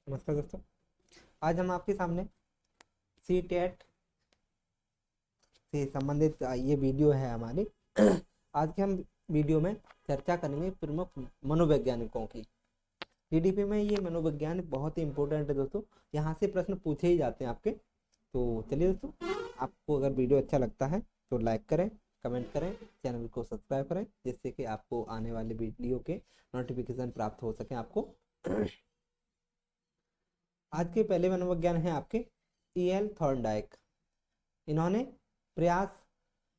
नमस्कार दोस्तों, आज हम आपके सामने सी टेट से संबंधित ये वीडियो है हमारी। आज के हम वीडियो में चर्चा करेंगे प्रमुख मनोवैज्ञानिकों की। टीडीपी में ये मनोवैज्ञानिक बहुत ही इंपॉर्टेंट है दोस्तों, यहाँ से प्रश्न पूछे ही जाते हैं आपके। तो चलिए दोस्तों, आपको अगर वीडियो अच्छा लगता है तो लाइक करें, कमेंट करें, चैनल को सब्सक्राइब करें, जिससे कि आपको आने वाले वीडियो के नोटिफिकेशन प्राप्त हो सके आपको। आज के पहले मनोविज्ञान हैं आपके E.L. थॉर्नडाइक। इन्होंने प्रयास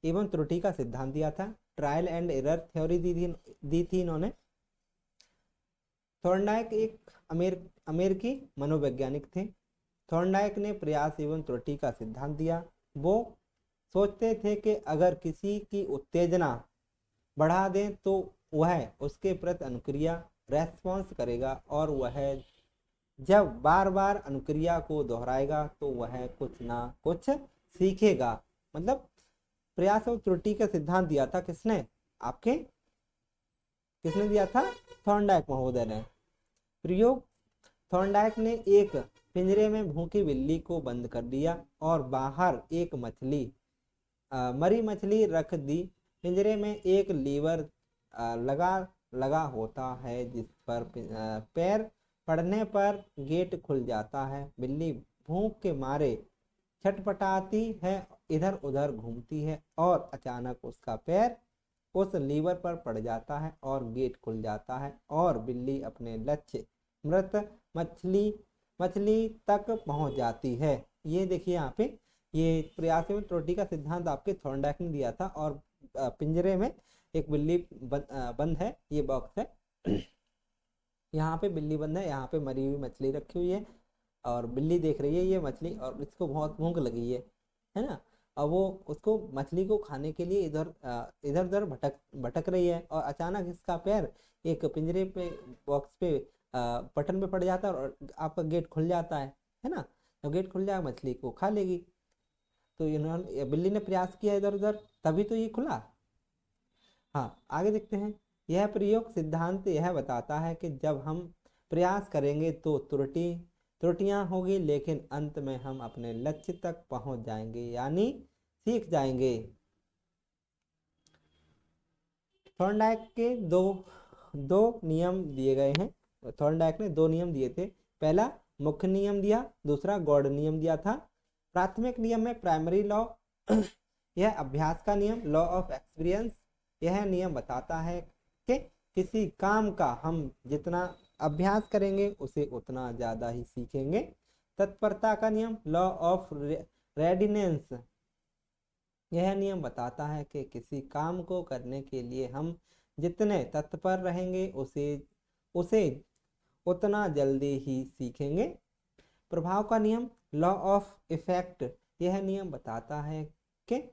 एवं त्रुटि का सिद्धांत दिया था, ट्रायल एंड एरर थ्योरी दी थी इन्होंने। थॉर्नडाइक एक अमेरिकी मनोवैज्ञानिक थे। थॉर्नडाइक ने प्रयास एवं त्रुटि का सिद्धांत दिया। वो सोचते थे कि अगर किसी की उत्तेजना बढ़ा दें तो वह उसके प्रति अनुक्रिया रेस्पॉन्स करेगा, और वह जब बार बार अनुक्रिया को दोहराएगा तो वह कुछ ना कुछ सीखेगा। मतलब प्रयास और त्रुटि का सिद्धांत दिया था किसने? किसने दिया था? थॉर्नडाइक महोदय ने। प्रयोग: थॉर्नडाइक ने एक पिंजरे में भूखी बिल्ली को बंद कर दिया और बाहर एक मरी मछली रख दी। पिंजरे में एक लीवर लगा होता है, जिस पर पैर पड़ने पर गेट खुल जाता है। बिल्ली भूख के मारे छटपटाती है, इधर उधर घूमती है और अचानक उसका पैर उस लीवर पर पड़ जाता है और गेट खुल जाता है और बिल्ली अपने लक्ष्य मृत मछली तक पहुंच जाती है। ये देखिए यहाँ पे ये प्रयास एवं त्रुटि का सिद्धांत आपके थॉर्नडाइक ने दिया था। और पिंजरे में एक बिल्ली बंद है, ये बॉक्स है। यहाँ पे बिल्ली बंद है, यहाँ पे मरी हुई मछली रखी हुई है और बिल्ली देख रही है ये मछली, और इसको बहुत भूख लगी है ना। और वो उसको मछली को खाने के लिए इधर उधर भटक रही है, और अचानक इसका पैर एक पिंजरे पे बॉक्स पे बटन पे पड़ जाता है और आपका गेट खुल जाता है ना। तो गेट खुल जाए, मछली को खा लेगी। तो इन्होंने बिल्ली ने प्रयास किया इधर उधर, तभी तो ये खुला। हाँ, आगे देखते हैं। यह प्रयोग सिद्धांत यह बताता है कि जब हम प्रयास करेंगे तो त्रुटियां होगी, लेकिन अंत में हम अपने लक्ष्य तक पहुंच जाएंगे, यानी सीख जाएंगे। थॉर्नडाइक के दो नियम दिए गए हैं। थॉर्नडाइक ने दो नियम दिए थे। पहला मुख्य नियम दिया, दूसरा गॉड नियम दिया था। प्राथमिक नियम में प्राइमरी लॉ, यह अभ्यास का नियम, लॉ ऑफ एक्सपीरियंस। यह नियम बताता है कि किसी काम का हम जितना अभ्यास करेंगे उसे उतना ज़्यादा ही सीखेंगे। तत्परता का नियम, लॉ ऑफ रेडिनेंस। यह नियम बताता है कि किसी काम को करने के लिए हम जितने तत्पर रहेंगे उसे उतना जल्दी ही सीखेंगे। प्रभाव का नियम, लॉ ऑफ इफेक्ट। यह नियम बताता है कि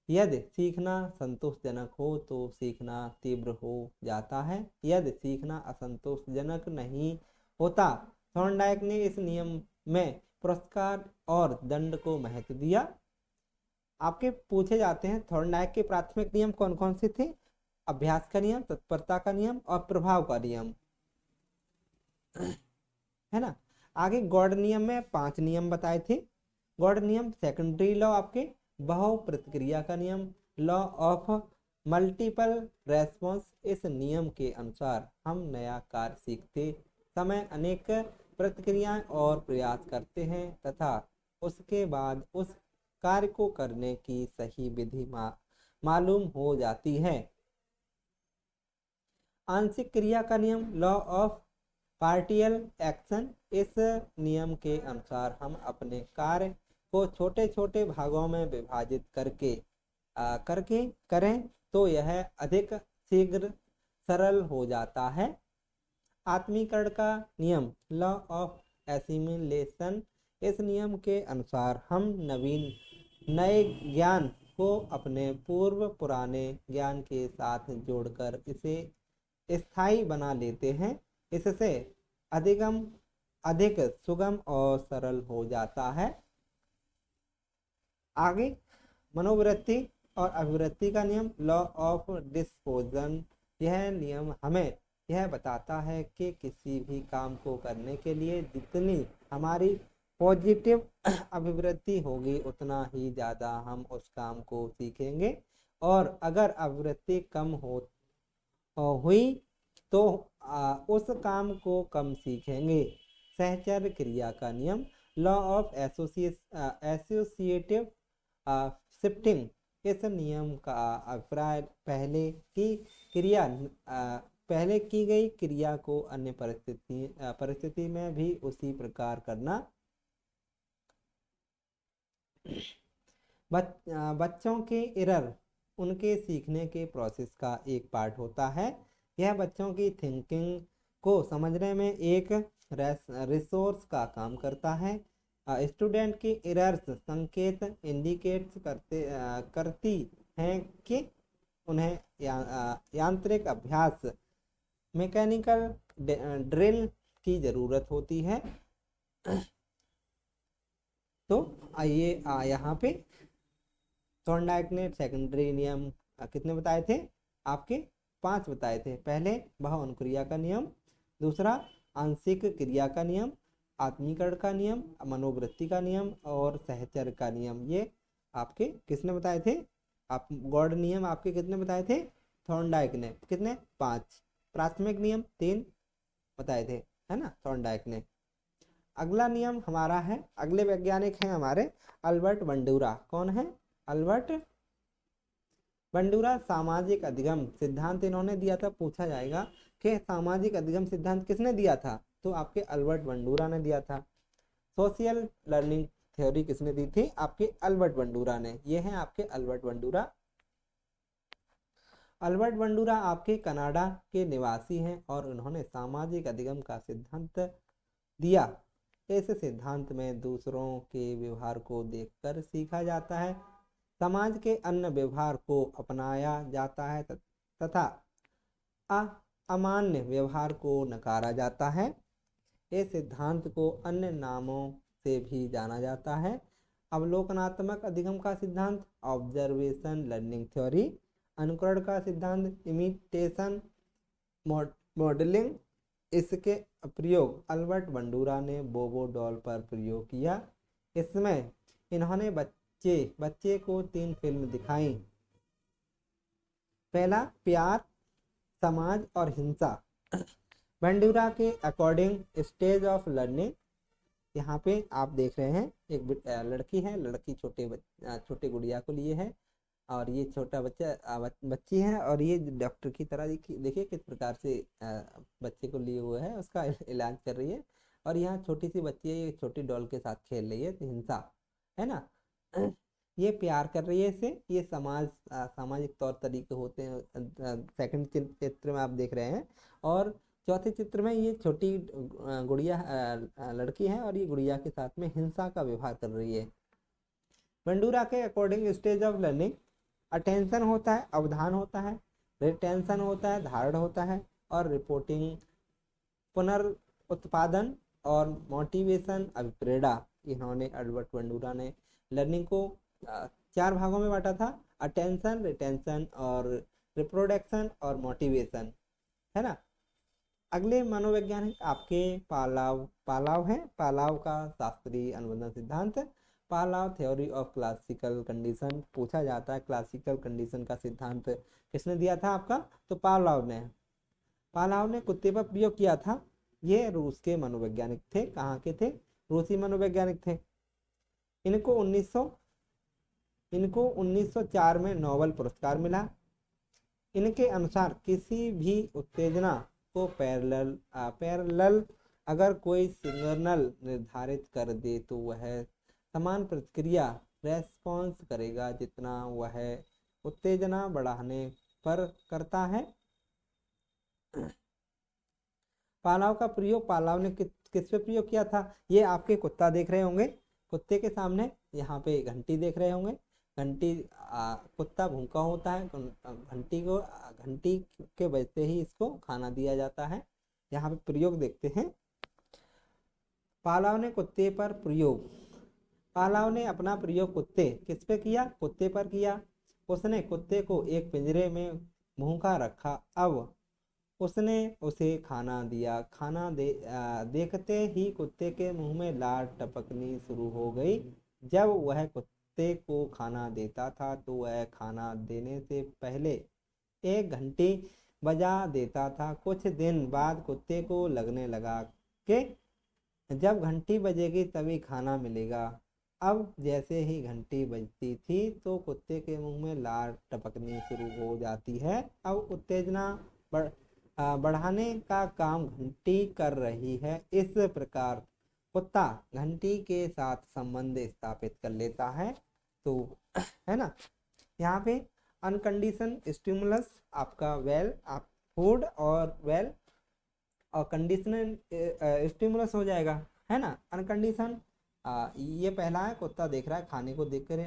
यदि सीखना संतोषजनक हो तो सीखना तीव्र हो जाता है, यदि सीखना असंतोषजनक नहीं होता। थॉर्नडाइक ने इस नियम में पुरस्कार और दंड को महत्व दिया। आपके पूछे जाते हैं थॉर्नडाइक के प्राथमिक नियम कौन कौन से थे? अभ्यास का नियम, तत्परता का नियम और प्रभाव का नियम, है ना। आगे गॉड नियम में 5 नियम बताए थे। गॉड नियम सेकेंडरी लॉ, आपके बहु प्रतिक्रिया का नियम, लॉ ऑफ मल्टीपल रेस्पॉन्स। इस नियम के अनुसार हम नया कार्य सीखते समय अनेक प्रतिक्रियाएं और प्रयास करते हैं तथा उसके बाद उस कार्य को करने की सही विधि मालूम हो जाती है। आंशिक क्रिया का नियम, लॉ ऑफ पार्टियल एक्शन। इस नियम के अनुसार हम अपने कार्य को छोटे छोटे भागों में विभाजित करके करें तो यह अधिक शीघ्र सरल हो जाता है। आत्मीकरण का नियम, लॉ ऑफ एसिमिलेशन। इस नियम के अनुसार हम नए ज्ञान को अपने पुराने ज्ञान के साथ जोड़कर इसे स्थायी बना लेते हैं। इससे अधिक सुगम और सरल हो जाता है। आगे मनोवृत्ति और अभिवृत्ति का नियम, लॉ ऑफ डिस्पोजन। यह नियम हमें यह बताता है कि किसी भी काम को करने के लिए जितनी हमारी पॉजिटिव अभिवृत्ति होगी उतना ही ज़्यादा हम उस काम को सीखेंगे, और अगर अभिवृत्ति कम हुई तो उस काम को कम सीखेंगे। सहचर्य क्रिया का नियम, लॉ ऑफ एसोसिएटिव शिफ्टिंग। इस नियम का अभिप्राय पहले की गई क्रिया को अन्य परिस्थिति में भी उसी प्रकार करना। बच्चों के एरर उनके सीखने के प्रोसेस का एक पार्ट होता है। यह बच्चों की थिंकिंग को समझने में एक रिसोर्स का काम करता है। स्टूडेंट की एरर्स संकेत इंडिकेट्स करती हैं कि उन्हें यांत्रिक अभ्यास मैकेनिकल ड्रिल की ज़रूरत होती है। तो आइए यहाँ पे थॉर्नडाइक ने सेकेंडरी नियम कितने बताए थे? आपके 5 बताए थे। पहले बहु अनुक्रिया का नियम, दूसरा आंशिक क्रिया का नियम, आत्मीकरण का नियम, मनोवृत्ति का नियम और सहचर्य का नियम। ये आपके किसने बताए थे? आप गॉड नियम आपके कितने बताए थे? थॉर्नडाइक ने। कितने? 5। प्राथमिक नियम 3 बताए थे, है ना, थॉर्नडाइक ने। अगला नियम हमारा है, अगले वैज्ञानिक हैं हमारे अल्बर्ट बंडूरा। कौन है? Albert Bandura. सामाजिक अधिगम सिद्धांत इन्होंने दिया था। पूछा जाएगा कि सामाजिक अधिगम सिद्धांत किसने दिया था? तो आपके अल्बर्ट बंडूरा ने दिया था। सोशल लर्निंग थ्योरी किसने दी थी? आपके अल्बर्ट बंडूरा ने। ये हैं आपके अल्बर्ट बंडूरा। अल्बर्ट बंडूरा आपके कनाडा के निवासी हैं और उन्होंने सामाजिक अधिगम का सिद्धांत दिया। इस सिद्धांत में दूसरों के व्यवहार को देखकर सीखा जाता है, समाज के अन्य व्यवहार को अपनाया जाता है तथा अमान्य व्यवहार को नकारा जाता है। इस सिद्धांत को अन्य नामों से भी जाना जाता है। अवलोकनात्मक अधिगम का सिद्धांत, ऑब्जर्वेशन लर्निंग थ्योरी। अनुकरण का सिद्धांत, इमिटेशन मॉडलिंग। इसके प्रयोग अल्बर्ट बंडूरा ने बोबो डॉल पर प्रयोग किया। इसमें इन्होंने बच्चे को 3 फिल्म दिखाई। पहला प्यार, समाज और हिंसा। बंडूरा के अकॉर्डिंग स्टेज ऑफ लर्निंग, यहाँ पे आप देख रहे हैं एक लड़की है, लड़की छोटे गुड़िया को लिए है और ये छोटा बच्ची है और ये डॉक्टर की तरह देखिए किस प्रकार से बच्चे को लिए हुए है, उसका इलाज कर रही है। और यहाँ छोटी सी बच्ची है, ये छोटी डॉल के साथ खेल रही है। तो हिंसा है ना, ये प्यार कर रही है इसे। ये सामाजिक तौर तरीके होते हैं। सेकंड चित्र में आप देख रहे हैं और चौथे चित्र में ये छोटी गुड़िया लड़की है और ये गुड़िया के साथ में हिंसा का व्यवहार कर रही है। बंडूरा के according stage of learning, attention होता है, अवधान होता है, रिटेंशन होता है, धारण होता है, और रिपोर्टिंग पुनरुत्पादन और मोटिवेशन अभिप्रेरणा। इन्होंने अल्बर्ट बंडूरा ने लर्निंग को 4 भागों में बांटा था, अटेंशन, रिटेंशन और रिप्रोडक्शन और मोटिवेशन, है ना। अगले मनोवैज्ञानिक आपके पालाव है। पालाव का शास्त्रीय अनुबंधन सिद्धांत, पालाव थ्योरी ऑफ क्लासिकल कंडीशन। पूछा जाता है क्लासिकल कंडीशन का सिद्धांत किसने दिया था आपका? तो पालाव ने कुत्ते पर प्रयोग किया था। ये रूस के मनोवैज्ञानिक थे। कहाँ के थे? रूसी मनोवैज्ञानिक थे। इनको 1904 में नोबेल पुरस्कार मिला। इनके अनुसार किसी भी उत्तेजना को पैरेलल अगर कोई सिग्नल निर्धारित कर दे तो वह समान प्रतिक्रिया रेस्पॉन्स करेगा जितना वह उत्तेजना बढ़ाने पर करता है। पालाव ने किस पे प्रयोग किया था? ये आपके कुत्ता देख रहे होंगे, कुत्ते के सामने यहाँ पे घंटी देख रहे होंगे। घंटी कुत्ता भूखा होता है, घंटी के बजते ही इसको खाना दिया जाता है। यहाँ पे प्रयोग देखते हैं। पालाव ने कुत्ते पर प्रयोग, पालाव ने अपना प्रयोग किस पे किया? कुत्ते पर किया। उसने कुत्ते को एक पिंजरे में भूखा रखा। अब उसने उसे खाना दिया। देखते ही कुत्ते के मुंह में लार टपकनी शुरू हो गई। जब वह कुत्ते को खाना देता था तो वह खाना देने से पहले एक घंटी बजा देता था। कुछ दिन बाद कुत्ते को लगने लगा कि जब घंटी बजेगी तभी खाना मिलेगा। अब जैसे ही घंटी बजती थी तो कुत्ते के मुंह में लार टपकनी शुरू हो जाती है। अब उत्तेजना बढ़ाने का काम घंटी कर रही है। इस प्रकार कुत्ता घंटी के साथ संबंध स्थापित कर लेता है। तो है ना, यहाँ पे अनकंडीशन स्टिमुलस आपका वेल आप फूड और वेल और कंडीशनल स्टिमुलस हो जाएगा, है ना। अनकंडीशन ये पहला है, कुत्ता देख रहा है, खाने को देख कर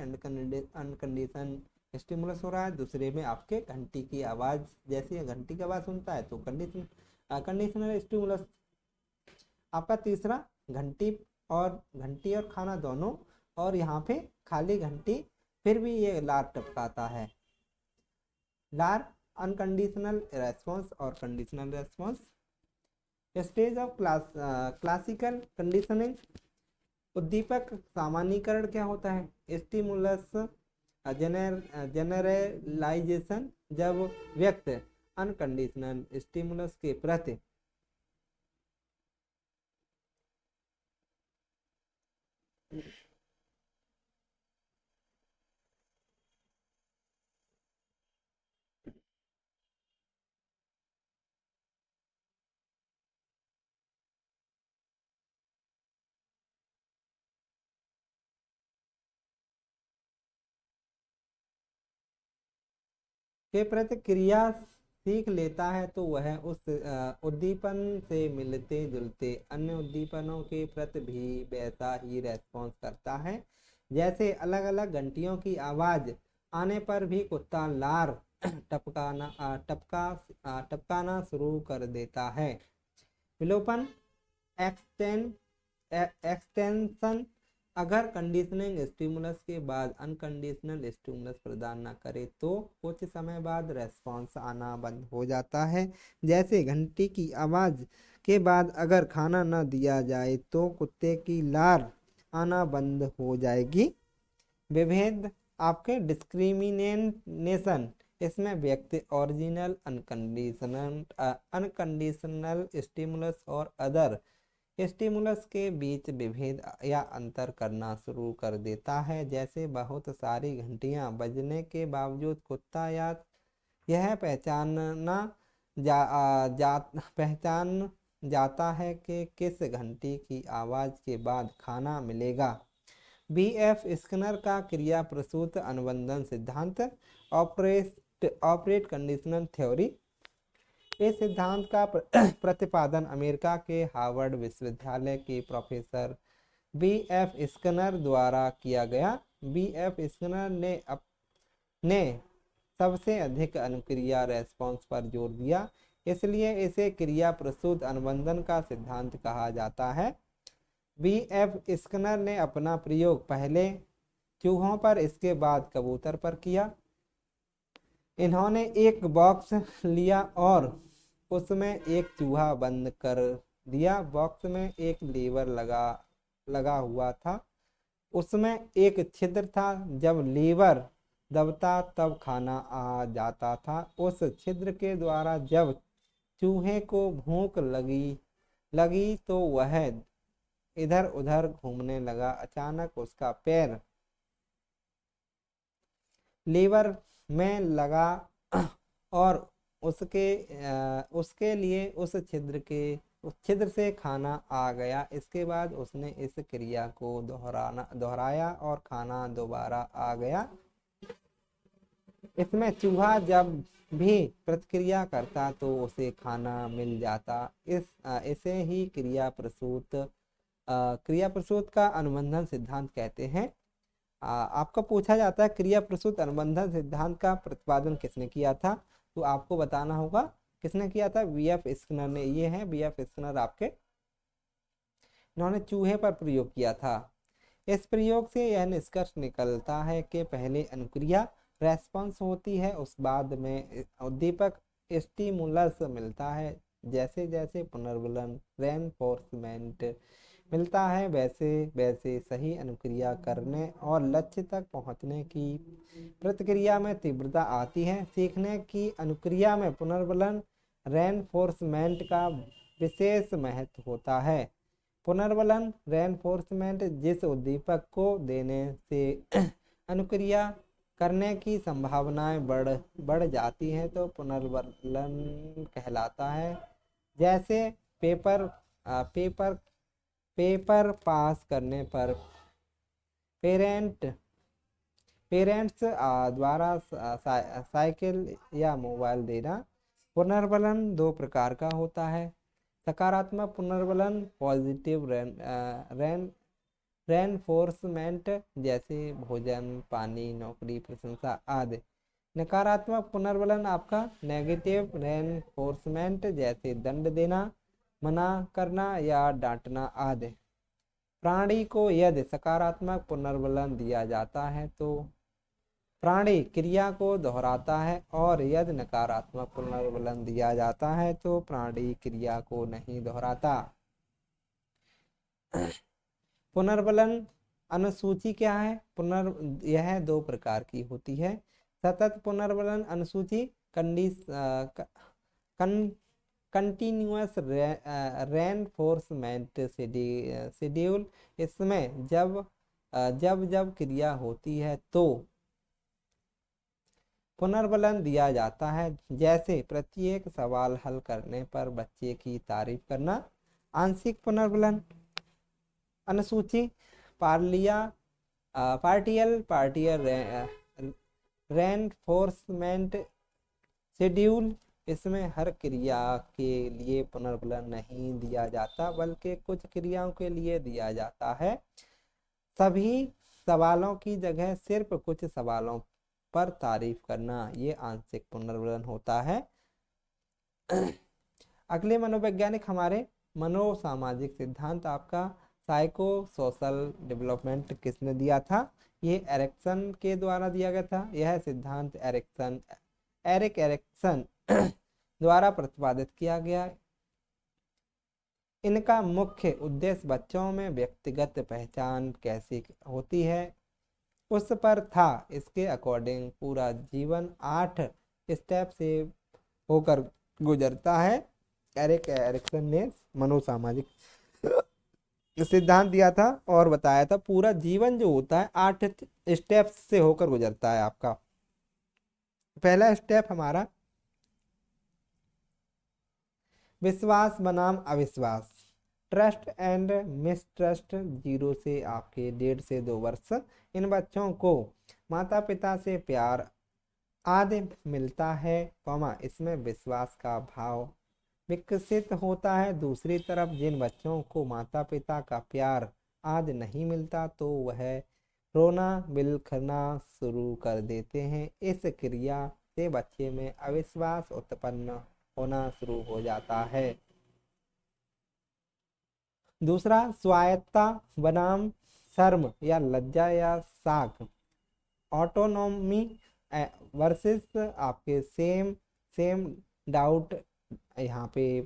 अनकंडीशन स्टिमुलस हो रहा है। दूसरे में आपके घंटी की आवाज़, जैसे घंटी की आवाज़ सुनता है तो कंडीशनल स्टिमुलस। आपका तीसरा घंटी और खाना दोनों, और यहाँ पे खाली घंटी फिर भी ये लार टपकाता है। लार अनकंडीशनल रेस्पॉन्स और conditional response. Stage of classical conditioning. उद्दीपक सामान्यीकरण क्या होता है? स्टिमुलस जनरलाइजेशन, जब व्यक्ति अनकंडीशनल स्टिमुलस के प्रति क्रिया सीख लेता है तो वह उस उद्दीपन से मिलते जुलते अन्य उद्दीपनों के प्रति भी वैसा ही रेस्पॉन्स करता है। जैसे अलग अलग घंटियों की आवाज़ आने पर भी कुत्ता लार टपकाना शुरू कर देता है। विलोपन एक्सटेंशन। अगर कंडीशनिंग स्टिमुलस के बाद अनकंडीशनल स्टिमुलस प्रदान न करे तो कुछ समय बाद रेस्पॉन्स आना बंद हो जाता है। जैसे घंटी की आवाज़ के बाद अगर खाना न दिया जाए तो कुत्ते की लार आना बंद हो जाएगी। विभेद आपके डिस्क्रिमिनेशन। इसमें व्यक्ति ओरिजिनल अनकंडीशनल स्टिमुलस और अदर स्टिमुलस के बीच विभेद या अंतर करना शुरू कर देता है। जैसे बहुत सारी घंटियां बजने के बावजूद कुत्ता या यह पहचान जाता है कि किस घंटी की आवाज़ के बाद खाना मिलेगा। बीएफ स्किनर का क्रिया प्रसूत अनुबंधन सिद्धांत, ऑपरेट कंडीशनल थ्योरी। इस सिद्धांत का प्रतिपादन अमेरिका के हार्वर्ड विश्वविद्यालय के प्रोफेसर बीएफ स्किनर द्वारा किया गया। बीएफ स्किनर ने सबसे अधिक अनुक्रिया रेस्पॉन्स पर जोर दिया, इसलिए इसे क्रिया प्रसूत अनुबंधन का सिद्धांत कहा जाता है। बीएफ स्किनर ने अपना प्रयोग पहले चूहों पर, इसके बाद कबूतर पर किया। इन्होंने एक बॉक्स लिया और उसमें एक चूहा बंद कर दिया। बॉक्स में एक लीवर लगा हुआ था, उसमें एक छिद्र था। जब लीवर दबता तब खाना आ जाता था। उस छिद्र के द्वारा जब चूहे को भूख लगी तो वह इधर उधर घूमने लगा। अचानक उसका पैर लीवर में लगा और उसके लिए उस छिद्र से खाना आ गया। इसके बाद उसने इस क्रिया को दोहराया और खाना दोबारा आ गया। इसमें चूहा जब भी प्रतिक्रिया करता तो उसे खाना मिल जाता। इसे ही क्रिया प्रसूत का अनुबंधन सिद्धांत कहते हैं। आपको पूछा जाता है क्रिया प्रसूत अनुबंधन सिद्धांत का प्रतिपादन किसने किया था, तो आपको बताना होगा किसने किया था। बीएफ स्किनर ने। ये है बीएफ स्किनर आपके, इन्होंने चूहे पर प्रयोग किया था। इस प्रयोग से यह निष्कर्ष निकलता है कि पहले अनुक्रिया रेस्पॉन्स होती है, उस बाद में उद्दीपक स्टिमुलस मिलता है। जैसे जैसे पुनर्बलन रेनफोर्समेंट मिलता है वैसे वैसे सही अनुक्रिया करने और लक्ष्य तक पहुंचने की प्रतिक्रिया में तीव्रता आती है। सीखने की अनुक्रिया में पुनर्बलन रेनफोर्समेंट का विशेष महत्व होता है। पुनर्बलन रेनफोर्समेंट जिस उद्दीपक को देने से अनुक्रिया करने की संभावनाएं बढ़ जाती हैं तो पुनर्बलन कहलाता है। जैसे पेपर पेपर पास करने पर पेरेंट्स द्वारा साइकिल या मोबाइल देना। पुनर्बलन दो प्रकार का होता है। सकारात्मक पुनर्बलन पॉजिटिव रेनफोर्समेंट जैसे भोजन, पानी, नौकरी, प्रशंसा आदि। नकारात्मक पुनर्बलन आपका नेगेटिव रेनफोर्समेंट जैसे दंड देना, मना करना या डांटना आदि। प्राणी को यदि सकारात्मक पुनर्बलन दिया जाता है तो प्राणी क्रिया को दोहराता है और यदि नकारात्मक पुनर्बलन दिया जाता है तो प्राणी क्रिया को नहीं दोहराता। पुनर्बलन अनुसूची क्या है? यह दो प्रकार की होती है। सतत पुनर्बलन अनुसूची कंटिन्यूअस रेनफोर्समेंट शेड्यूल। इसमें जब क्रिया होती है तो पुनर्बलन दिया जाता है। जैसे प्रत्येक सवाल हल करने पर बच्चे की तारीफ करना। आंशिक पुनर्बलन अनुसूची पार्टियल रेनफोर्समेंट शेड्यूल। इसमें हर क्रिया के लिए पुनर्बलन नहीं दिया जाता बल्कि कुछ क्रियाओं के लिए दिया जाता है। सभी सवालों की जगह सिर्फ कुछ सवालों पर तारीफ करना, ये आंशिक पुनर्बलन होता है। अगले मनोवैज्ञानिक हमारे मनोसामाजिक सिद्धांत आपका साइको सोशल डेवलपमेंट किसने दिया था? ये एरिक्सन के द्वारा दिया गया था। यह सिद्धांत एरिक एरिक्सन द्वारा प्रतिपादित किया गया। इनका मुख्य उद्देश्य बच्चों में व्यक्तिगत पहचान कैसी होती है उस पर था। इसके अकॉर्डिंग पूरा जीवन 8 स्टेप से होकर गुजरता है। एरिक एरिक्सन ने मनोसामाजिक सिद्धांत दिया था और बताया था पूरा जीवन जो होता है 8 स्टेप्स से होकर गुजरता है आपका। पहला स्टेप हमारा विश्वास बनाम अविश्वास, ट्रस्ट एंड मिसट्रस्ट। 0 से आपके 1.5 से 2 वर्ष। इन बच्चों को माता पिता से प्यार आदि मिलता है, इसमें विश्वास का भाव विकसित होता है। दूसरी तरफ जिन बच्चों को माता पिता का प्यार आदि नहीं मिलता तो वह रोना बिलखना शुरू कर देते हैं। इस क्रिया से बच्चे में अविश्वास उत्पन्न होना शुरू हो जाता है। दूसरा स्वायत्तता बनाम शर्म या लज्जा या साख, ऑटोनॉमी वर्सेस आपके सेम डाउट। यहाँ पे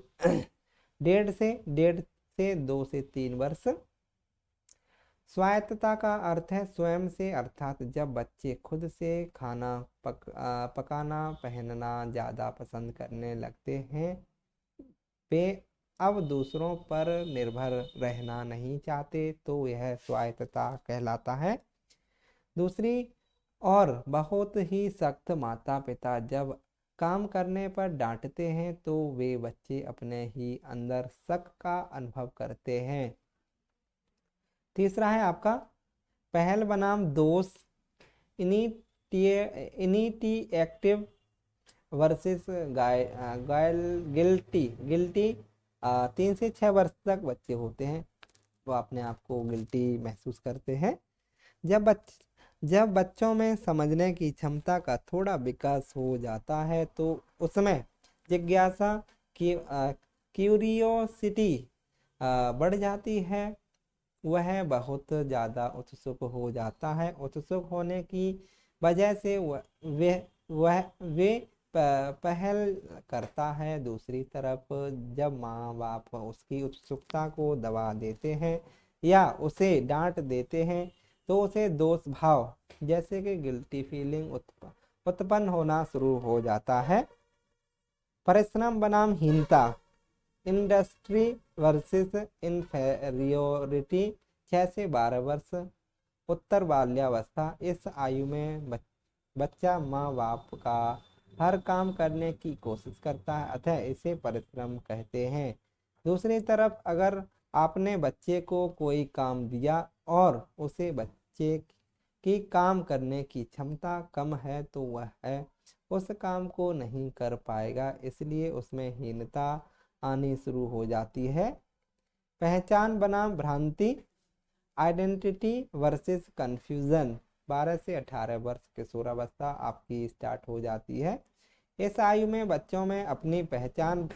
1.5 से 2 से 3 वर्ष। स्वायत्तता का अर्थ है स्वयं से, अर्थात जब बच्चे खुद से खाना पकाना पहनना ज़्यादा पसंद करने लगते हैं, वे अब दूसरों पर निर्भर रहना नहीं चाहते, तो यह स्वायत्तता कहलाता है। दूसरी और बहुत ही सख्त माता पिता जब काम करने पर डांटते हैं तो वे बच्चे अपने ही अंदर शक का अनुभव करते हैं। तीसरा है आपका पहल बनाम दोष, इनिटिएक्टिव वर्सेस गिल्टी। 3 से 6 वर्ष तक बच्चे होते हैं वो अपने आप को गिल्टी महसूस करते हैं। जब बच्चों में समझने की क्षमता का थोड़ा विकास हो जाता है तो उसमें जिज्ञासा की क्यूरियोसिटी बढ़ जाती है। वह बहुत ज़्यादा उत्सुक हो जाता है। उत्सुक होने की वजह से वे पहल करता है। दूसरी तरफ जब माँ बाप उसकी उत्सुकता को दबा देते हैं या उसे डांट देते हैं तो उसे दोष भाव जैसे कि गिल्टी फीलिंग उत्पन्न होना शुरू हो जाता है। परिश्रम बनाम हीनता, इंडस्ट्री वर्सेस इन्फेरियोरिटी। 6 से 12 वर्ष उत्तर बाल्यावस्था। इस आयु में बच्चा माँ बाप का हर काम करने की कोशिश करता है, अतः इसे परिश्रम कहते हैं। दूसरी तरफ अगर आपने बच्चे को कोई काम दिया और उसे बच्चे की काम करने की क्षमता कम है तो वह उस काम को नहीं कर पाएगा, इसलिए उसमें हीनता आनी शुरू हो जाती है। पहचान बनाम भ्रांति, आइडेंटिटी वर्सेस कंफ्यूजन। 12 से 18 वर्ष किशोरावस्था आपकी स्टार्ट हो जाती है। इस आयु में बच्चों में अपनी पहचान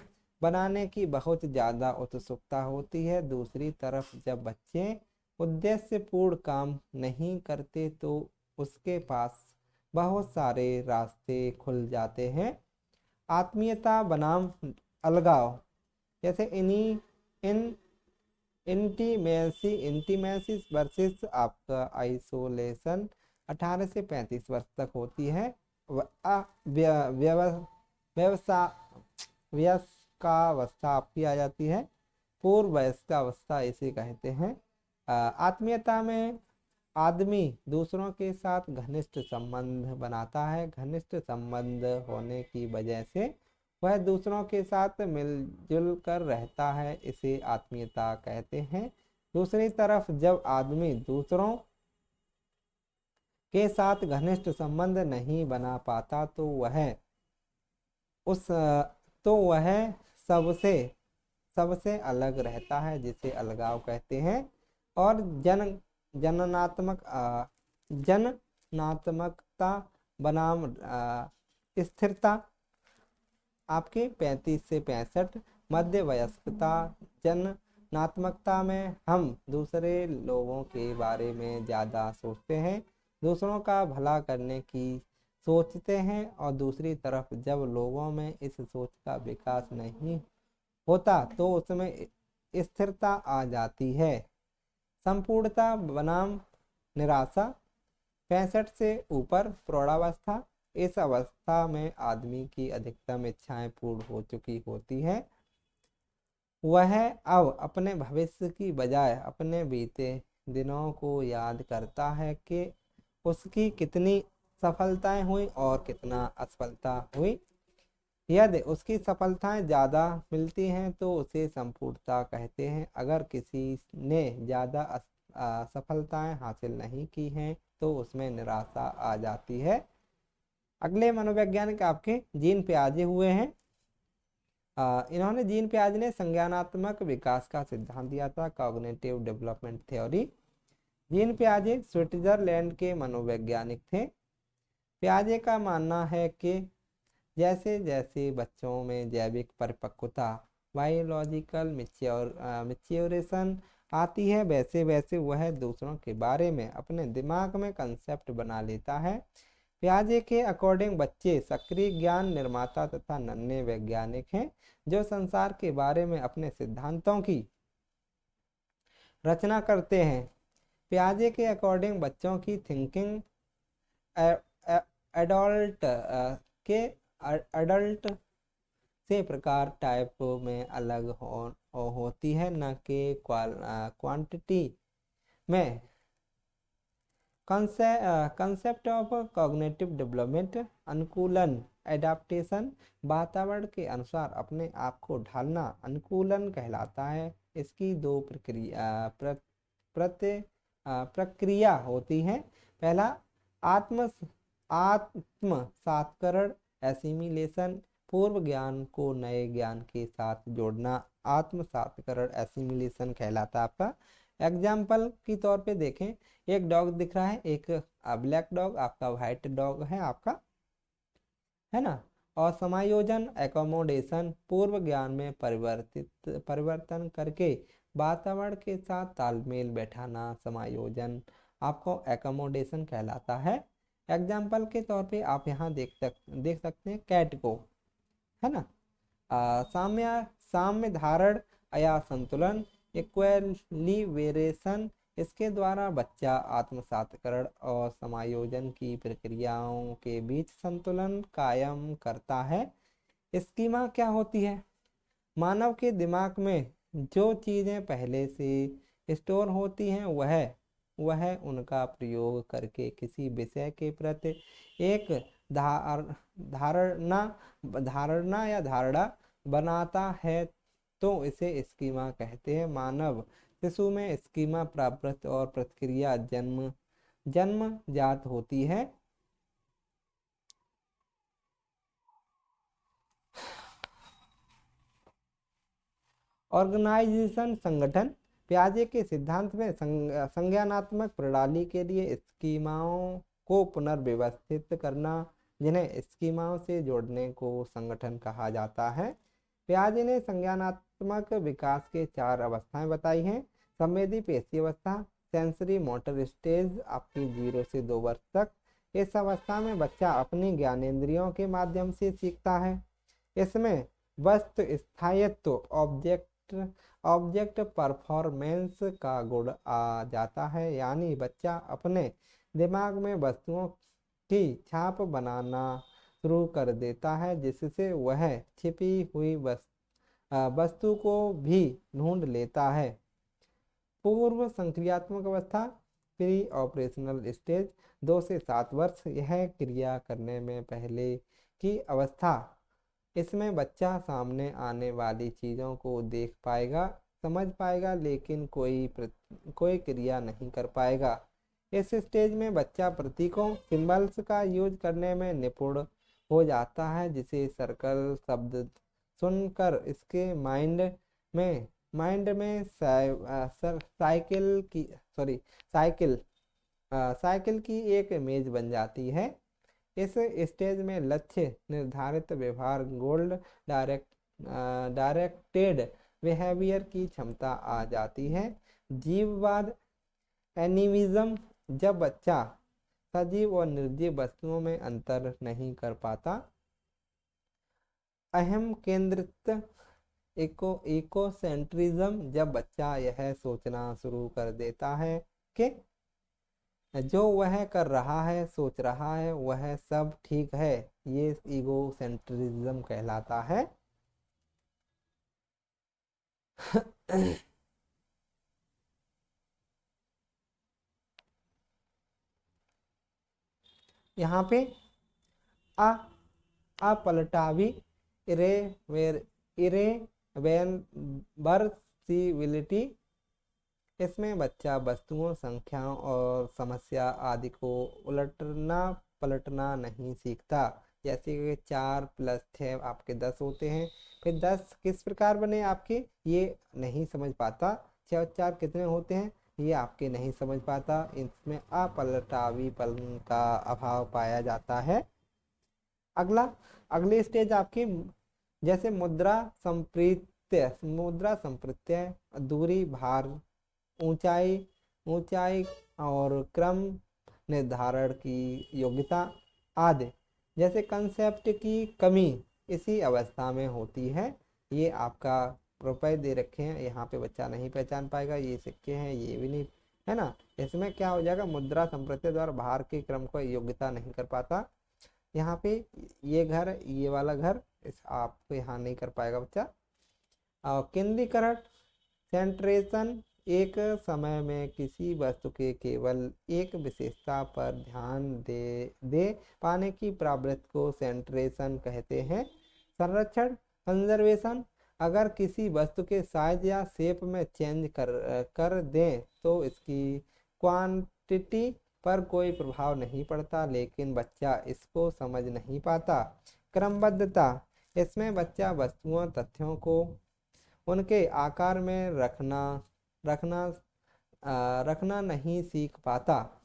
बनाने की बहुत ज़्यादा उत्सुकता होती है। दूसरी तरफ जब बच्चे उद्देश्यपूर्ण काम नहीं करते तो उसके पास बहुत सारे रास्ते खुल जाते हैं। आत्मीयता बनाम अलगाव, जैसे इंटीमेसी वर्सेस आपका आइसोलेशन। 18 से 35 वर्ष तक होती है। वयस्कावस्था आपकी आ जाती है। पूर्व वयस्कावस्था इसे कहते हैं। आत्मीयता में आदमी दूसरों के साथ घनिष्ठ संबंध बनाता है। घनिष्ठ संबंध होने की वजह से वह दूसरों के साथ मिलजुल कर रहता है, इसे आत्मीयता कहते हैं। दूसरी तरफ जब आदमी दूसरों के साथ घनिष्ठ संबंध नहीं बना पाता तो वह सबसे अलग रहता है, जिसे अलगाव कहते हैं। और जननात्मकता बनाम स्थिरता आपके 35 से 65। मध्य वयस्कता, जननात्मकता में हम दूसरे लोगों के बारे में ज़्यादा सोचते हैं, दूसरों का भला करने की सोचते हैं। और दूसरी तरफ जब लोगों में इस सोच का विकास नहीं होता तो उसमें स्थिरता आ जाती है। संपूर्णता बनाम निराशा, 65 से ऊपर प्रौढ़ावस्था। इस अवस्था में आदमी की अधिकतम इच्छाएं पूर्ण हो चुकी होती है। वह अब अपने भविष्य की बजाय अपने बीते दिनों को याद करता है कि उसकी कितनी सफलताएं हुई और कितना असफलता हुई। यदि उसकी सफलताएं ज़्यादा मिलती हैं तो उसे संपूर्णता कहते हैं। अगर किसी ने ज़्यादा सफलताएं हासिल नहीं की हैं तो उसमें निराशा आ जाती है। अगले मनोवैज्ञानिक आपके जीन पियाजे हुए हैं। इन्होंने जीन पियाजे ने संज्ञानात्मक विकास का सिद्धांत दिया था, कॉग्निटिव डेवलपमेंट थ्योरी। जीन पियाजे स्विट्जरलैंड के मनोवैज्ञानिक थे। पियाजे का मानना है कि जैसे जैसे बच्चों में जैविक परिपक्वता, बायोलॉजिकल मैच्योरेशन आती है, वैसे वैसे वह दूसरों के बारे में अपने दिमाग में कंसेप्ट बना लेता है। पियाजे के अकॉर्डिंग बच्चे सक्रिय ज्ञान निर्माता तथा नन्हे वैज्ञानिक हैं जो संसार के बारे में अपने सिद्धांतों की रचना करते हैं। पियाजे के अकॉर्डिंग बच्चों की थिंकिंग एडल्ट से प्रकार टाइप में अलग होती है, न कि क्वांटिटी में। कंसेप्ट ऑफ कॉग्निटिव डेवलपमेंट, अनुकूलन एडाप्टेशन, वातावरण के अनुसार अपने आप को ढालना अनुकूलन कहलाता है। इसकी दो प्रक्रिया होती है। पहला आत्मसात्करण एसिमिलेशन, पूर्व ज्ञान को नए ज्ञान के साथ जोड़ना आत्मसात्करण एसिमिलेशन कहलाता है आपका। एग्जाम्पल के तौर पे देखें, एक डॉग दिख रहा है, एक ब्लैक डॉग, आपका व्हाइट डॉग है आपका, है ना। और समायोजन एकोमोडेशन, पूर्व ज्ञान में परिवर्तन करके वातावरण के साथ तालमेल बैठाना समायोजन आपको एकोमोडेशन कहलाता है। एग्जाम्पल के तौर पे आप यहाँ देख सकते हैं कैट को, है ना। साम्य साम्य धारण या संतुलन, इक्विलिब्रेशन, इसके द्वारा बच्चा आत्मसातकरण और समायोजन की प्रक्रियाओं के बीच संतुलन कायम करता है। स्कीमा क्या होती है? मानव के दिमाग में जो चीजें पहले से स्टोर होती हैं वह उनका प्रयोग करके किसी विषय के प्रति एक धार धारणा धारणा या धारणा बनाता है, तो इसे स्कीमा कहते हैं। मानव शिशु में स्कीमा प्राप्त और प्रतिक्रिया जन्मजात होती है। ऑर्गेनाइजेशन संगठन, पियाजे के सिद्धांत में संज्ञानात्मक प्रणाली के लिए स्कीमाओं को पुनर्व्यवस्थित करना, जिन्हें स्कीमाओं से जोड़ने को संगठन कहा जाता है। पियाजे ने संज्ञानात्मक विकास के 4 अवस्थाएं बताई हैं। संवेदी पेशी अवस्था, सेंसरी मोटर स्टेज, आपकी 0 से 2 वर्ष तक। इस अवस्था में बच्चा अपनी ज्ञानेंद्रियों के माध्यम से सीखता है। इसमें वस्तु स्थायित्व ऑब्जेक्ट परफॉर्मेंस का गुण आ जाता है, यानी बच्चा अपने दिमाग में वस्तुओं की छाप बनाना शुरू कर देता है, जिससे वह छिपी हुई वस्तु को भी ढूंढ लेता है। पूर्व संक्रियात्मक अवस्था, प्री ऑपरेशनल स्टेज, 2 से 7 वर्ष, यह क्रिया करने में पहले की अवस्था। इसमें बच्चा सामने आने वाली चीज़ों को देख पाएगा, समझ पाएगा, लेकिन कोई क्रिया नहीं कर पाएगा। इस स्टेज में बच्चा प्रतीकों सिंबल्स का यूज करने में निपुण हो जाता है, जिसे सर्कल शब्द सुनकर इसके माइंड में साइकिल की एक इमेज बन जाती है। इस स्टेज में लक्ष्य निर्धारित व्यवहार गोल डायरेक्टेड बिहेवियर की क्षमता आ जाती है। जीववाद एनिमिज्म, जब बच्चा सजीव और निर्जीव वस्तुओं में अंतर नहीं कर पाता। अहम केंद्रित इकोसेंट्रिज्म, जब बच्चा यह सोचना शुरू कर देता है कि जो वह कर रहा है, सोच रहा है, वह सब ठीक है, ये ईगोसेंट्रिज्म कहलाता है। यहाँ पे अपलटावी इरेवेंबर्सिबिलिटी, इसमें बच्चा वस्तुओं, संख्याओं और समस्या आदि को उलटना पलटना नहीं सीखता। जैसे कि 4 + 6 आपके 10 होते हैं, फिर 10 किस प्रकार बने आपके, ये नहीं समझ पाता। 6 और 4 कितने होते हैं, ये आपके नहीं समझ पाता। इसमें अपलटावीपन का अभाव पाया जाता है। अगली स्टेज आपकी जैसे मुद्रा संप्रीत्य, दूरी, भार, ऊंचाई और क्रम निर्धारण की योग्यता आदि जैसे कंसेप्ट की कमी इसी अवस्था में होती है। ये आपका रुपए दे रखे हैं, यहाँ पे बच्चा नहीं पहचान पाएगा, ये सिक्के हैं, ये भी नहीं, है ना। इसमें क्या हो जाएगा, मुद्रा संप्रत्य द्वारा भार के क्रम को योग्यता नहीं कर पाता। यहाँ पे ये घर, ये वाला घर, इस आपको यहाँ नहीं कर पाएगा बच्चा। और केंद्रीकरण सेंट्रेशन, एक समय में किसी वस्तु के केवल एक विशेषता पर ध्यान दे पाने की प्रवृत्ति को सेंट्रेशन कहते हैं। संरक्षण कंजर्वेशन, अगर किसी वस्तु के साइज या शेप में चेंज कर दें तो इसकी क्वांटिटी पर कोई प्रभाव नहीं पड़ता, लेकिन बच्चा इसको समझ नहीं पाता। क्रमबद्धता, इसमें बच्चा वस्तुओं तथ्यों को उनके आकार में रखना नहीं सीख पाता।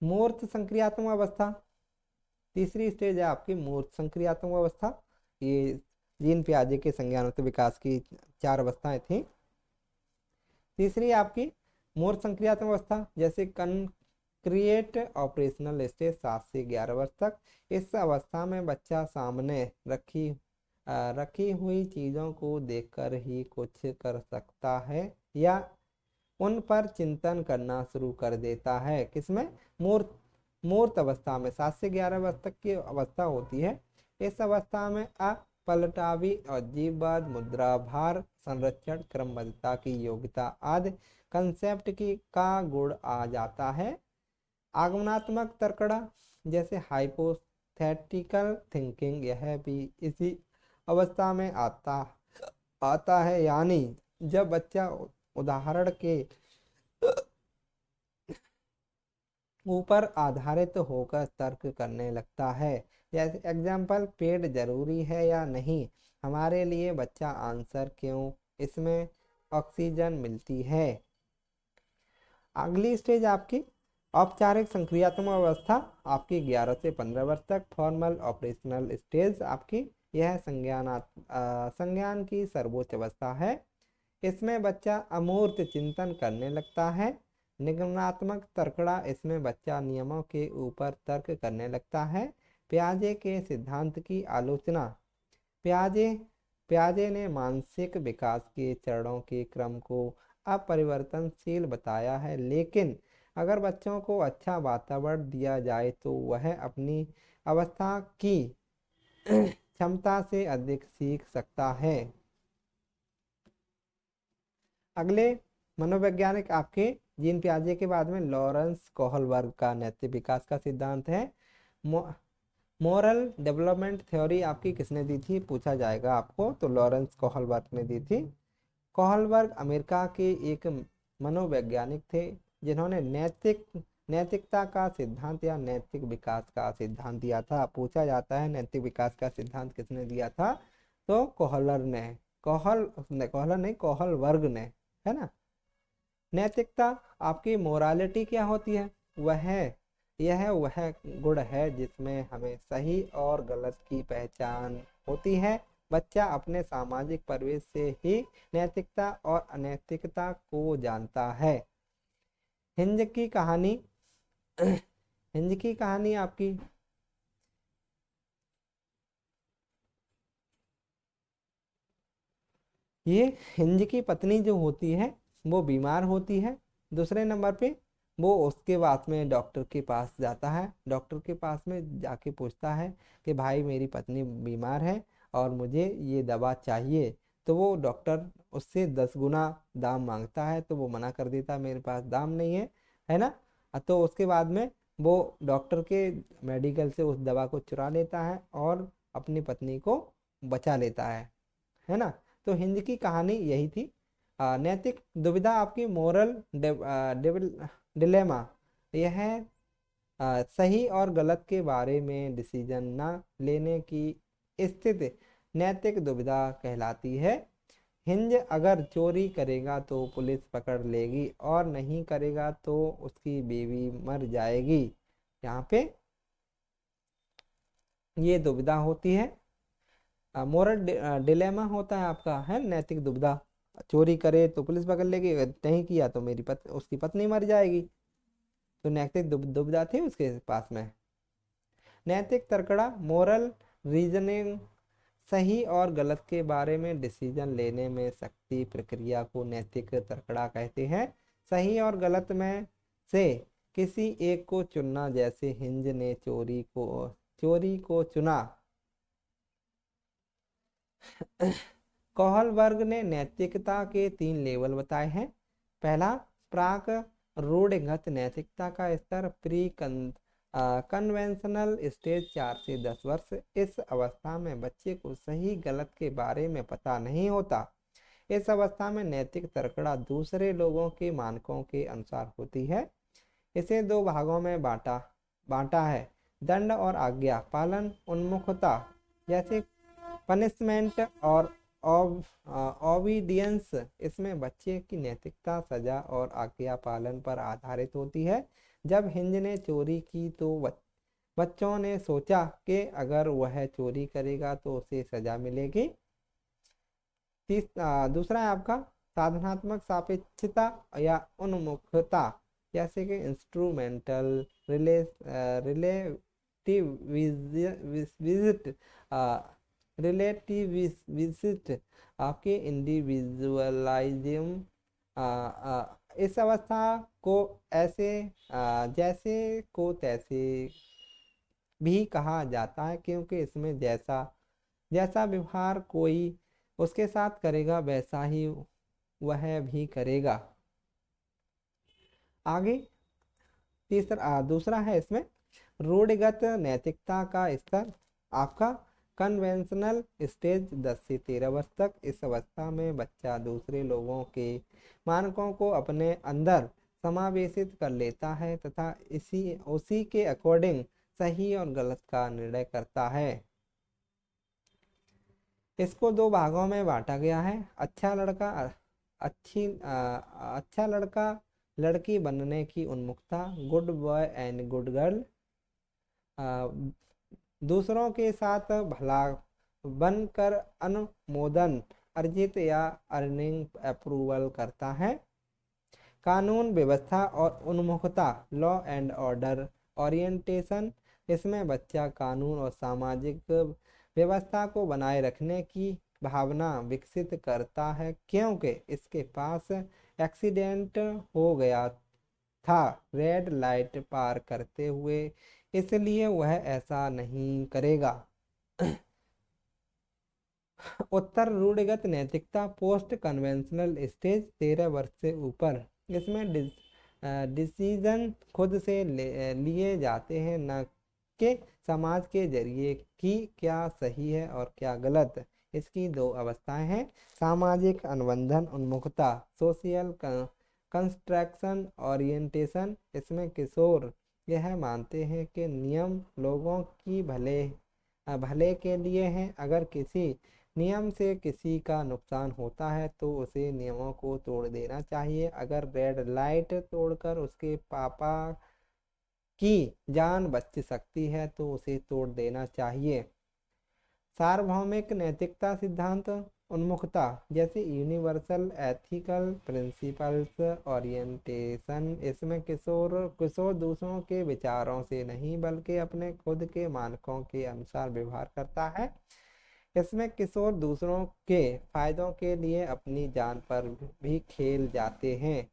मूर्त संक्रियात्मक अवस्था, तीसरी स्टेज है आपकी मूर्त संक्रियात्मक अवस्था। ये जीन पियाजे के संज्ञानात्मक विकास की 4 अवस्थाएं थी। तीसरी आपकी मोर संक्रियात्मक अवस्था जैसे क्रिएट ऑपरेशनल स्टेज 7 से 11 वर्ष तक। इस अवस्था में बच्चा सामने रखी हुई चीजों को देखकर ही कुछ कर सकता है या उन पर चिंतन करना शुरू कर देता है। किसमें? मूर्त अवस्था में 7 से 11 वर्ष तक की अवस्था होती है। इस अवस्था में पलटावी और जीववाद, मुद्रा, भार, संरक्षण, क्रमबद्धता की योग्यता आदि कंसेप्ट का गुण आ जाता है। आगमनात्मक तर्कड़ा जैसे हाइपोथेटिकल थिंकिंग, यह भी इसी अवस्था में आता है, यानी जब बच्चा उदाहरण के ऊपर आधारित होकर तर्क करने लगता है। जैसे एग्जाम्पल, पेड़ जरूरी है या नहीं, हमारे लिए बच्चा आंसर क्यों, इसमें ऑक्सीजन मिलती है। अगली स्टेज आपकी औपचारिक संक्रियात्मक अवस्था, आपकी 11 से 15 वर्ष तक। फॉर्मल ऑपरेशनल स्टेज आपकी, यह संज्ञान की सर्वोच्च अवस्था है। इसमें बच्चा अमूर्त चिंतन करने लगता है। निगमनात्मक तर्कड़ा, इसमें बच्चा नियमों के ऊपर तर्क करने लगता है। पियाजे के सिद्धांत की आलोचना, पियाजे ने मानसिक विकास के चरणों के क्रम को अपरिवर्तनशील बताया है, लेकिन अगर बच्चों को अच्छा वातावरण दिया जाए तो वह अपनी अवस्था की क्षमता से अधिक सीख सकता है। अगले मनोवैज्ञानिक आपके जीन पियाजे के बाद में लॉरेंस कोहलबर्ग का नैतिक विकास का सिद्धांत है। मोरल डेवलपमेंट थ्योरी आपकी किसने दी थी, पूछा जाएगा आपको, तो लॉरेंस कोहलबर्ग ने दी थी। कोहलबर्ग अमेरिका के एक मनोवैज्ञानिक थे जिन्होंने नैतिकता का सिद्धांत या नैतिक विकास का सिद्धांत दिया था। पूछा जाता है नैतिक विकास का सिद्धांत किसने दिया था, तो कोहलबर्ग ने, है ना। नैतिकता आपकी मोरालिटी क्या होती है, यह वह गुण है जिसमें हमें सही और गलत की पहचान होती है। बच्चा अपने सामाजिक परिवेश से ही नैतिकता और अनैतिकता को जानता है। हिंज की कहानी आपकी ये हिंज की पत्नी जो होती है वो बीमार होती है। दूसरे नंबर पे वो उसके बाद में डॉक्टर के पास जाता है। डॉक्टर के पास में जाके पूछता है कि भाई मेरी पत्नी बीमार है और मुझे ये दवा चाहिए। तो वो डॉक्टर उससे 10 गुना दाम मांगता है, तो वो मना कर देता है, मेरे पास दाम नहीं है ना। तो उसके बाद में वो डॉक्टर के मेडिकल से उस दवा को चुरा लेता है और अपनी पत्नी को बचा लेता है ना। तो हिंद की कहानी यही थी। नैतिक दुविधा आपकी मोरल डिलेमा, यह सही और गलत के बारे में डिसीजन न लेने की स्थिति नैतिक दुविधा कहलाती है। हिंज अगर चोरी करेगा तो पुलिस पकड़ लेगी और नहीं करेगा तो उसकी बीवी मर जाएगी। यहाँ पे ये दुविधा होती है। मोरल डिलेमा होता है आपका, है नैतिक दुविधा, चोरी करे तो पुलिस पकड़ लेगी, नहीं किया तो उसकी पत्नी मर जाएगी। तो नैतिक दुविधा थी उसके पास में। नैतिक तर्कड़ा, मोरल रीजनिंग, सही और गलत के बारे में डिसीजन लेने में शक्ति प्रक्रिया को नैतिक तर्कड़ा कहते हैं। सही और गलत में से किसी एक को चुनना, जैसे हिंज ने चोरी को चुना। कोहलबर्ग ने नैतिकता के 3 लेवल बताए हैं। पहला, प्राक रूढ़िगत नैतिकता का स्तर, प्री कन्वेंशनल स्टेज 4 से 10 वर्ष। इस अवस्था में बच्चे को सही गलत के बारे में पता नहीं होता। इस अवस्था में नैतिक तर्कड़ा दूसरे लोगों के मानकों के अनुसार होती है। इसे 2 भागों में बांटा है, दंड और आज्ञा पालन उन्मुखता, जैसे पनिशमेंट और ओबीडियंस। इसमें बच्चे की नैतिकता सजा और आज्ञा पालन पर आधारित होती है। जब हिंज ने चोरी की तो बच्चों ने सोचा कि अगर वह चोरी करेगा तो उसे सजा मिलेगी। दूसरा है आपका साधनात्मक सापेक्षता या उन्मुखता, जैसे कि इंस्ट्रूमेंटल रिलेटिविस्ट रिलेटिविस्ट आपके इंडिविजुअलाइज्म, इस अवस्था को ऐसे जैसे को तैसे भी कहा जाता है, क्योंकि इसमें जैसा जैसा व्यवहार कोई उसके साथ करेगा वैसा ही वह भी करेगा। आगे दूसरा है इसमें रूढ़िगत नैतिकता का स्तर। आपका कन्वेंशनल स्टेज 10 से 13 वर्ष तक। इस अवस्था में बच्चा दूसरे लोगों के मानकों को अपने अंदर समावेशित कर लेता है तथा उसी के अकॉर्डिंग सही और गलत का निर्णय करता है। इसको दो भागों में बांटा गया है। अच्छा लड़का लड़की बनने की उन्मुखता, good boy and good girl. दूसरों के साथ भला बनकर अनुमोदन अर्जित या अर्निंग अप्रूवल करता है। कानून व्यवस्था और उन्मुखता, लॉ एंड ऑर्डर ओरिएंटेशन। इसमें बच्चा कानून और सामाजिक व्यवस्था को बनाए रखने की भावना विकसित करता है, क्योंकि इसके पास एक्सीडेंट हो गया था रेड लाइट पार करते हुए, इसलिए वह ऐसा नहीं करेगा। उत्तर रूढ़िगत नैतिकता, पोस्ट कन्वेंशनल स्टेज 13 वर्ष से ऊपर। इसमें डिसीजन खुद से लिए जाते हैं, न कि समाज के जरिए कि क्या सही है और क्या गलत। इसकी दो अवस्थाएं हैं। सामाजिक अनुबंधन उन्मुखता, सोशल कंस्ट्रक्शन ओरिएंटेशन। इसमें किशोर यह मानते हैं कि नियम लोगों की भले के लिए हैं। अगर किसी नियम से किसी का नुकसान होता है तो उसे नियमों को तोड़ देना चाहिए। अगर रेड लाइट तोड़कर उसके पापा की जान बच सकती है तो उसे तोड़ देना चाहिए। सार्वभौमिक नैतिकता सिद्धांत उन्मुखता, जैसे यूनिवर्सल एथिकल प्रिंसिपल्स ओरिएंटेशन। इसमें किशोर दूसरों के विचारों से नहीं बल्कि अपने खुद के मानकों के अनुसार व्यवहार करता है। इसमें किशोर दूसरों के फायदों के लिए अपनी जान पर भी खेल जाते हैं।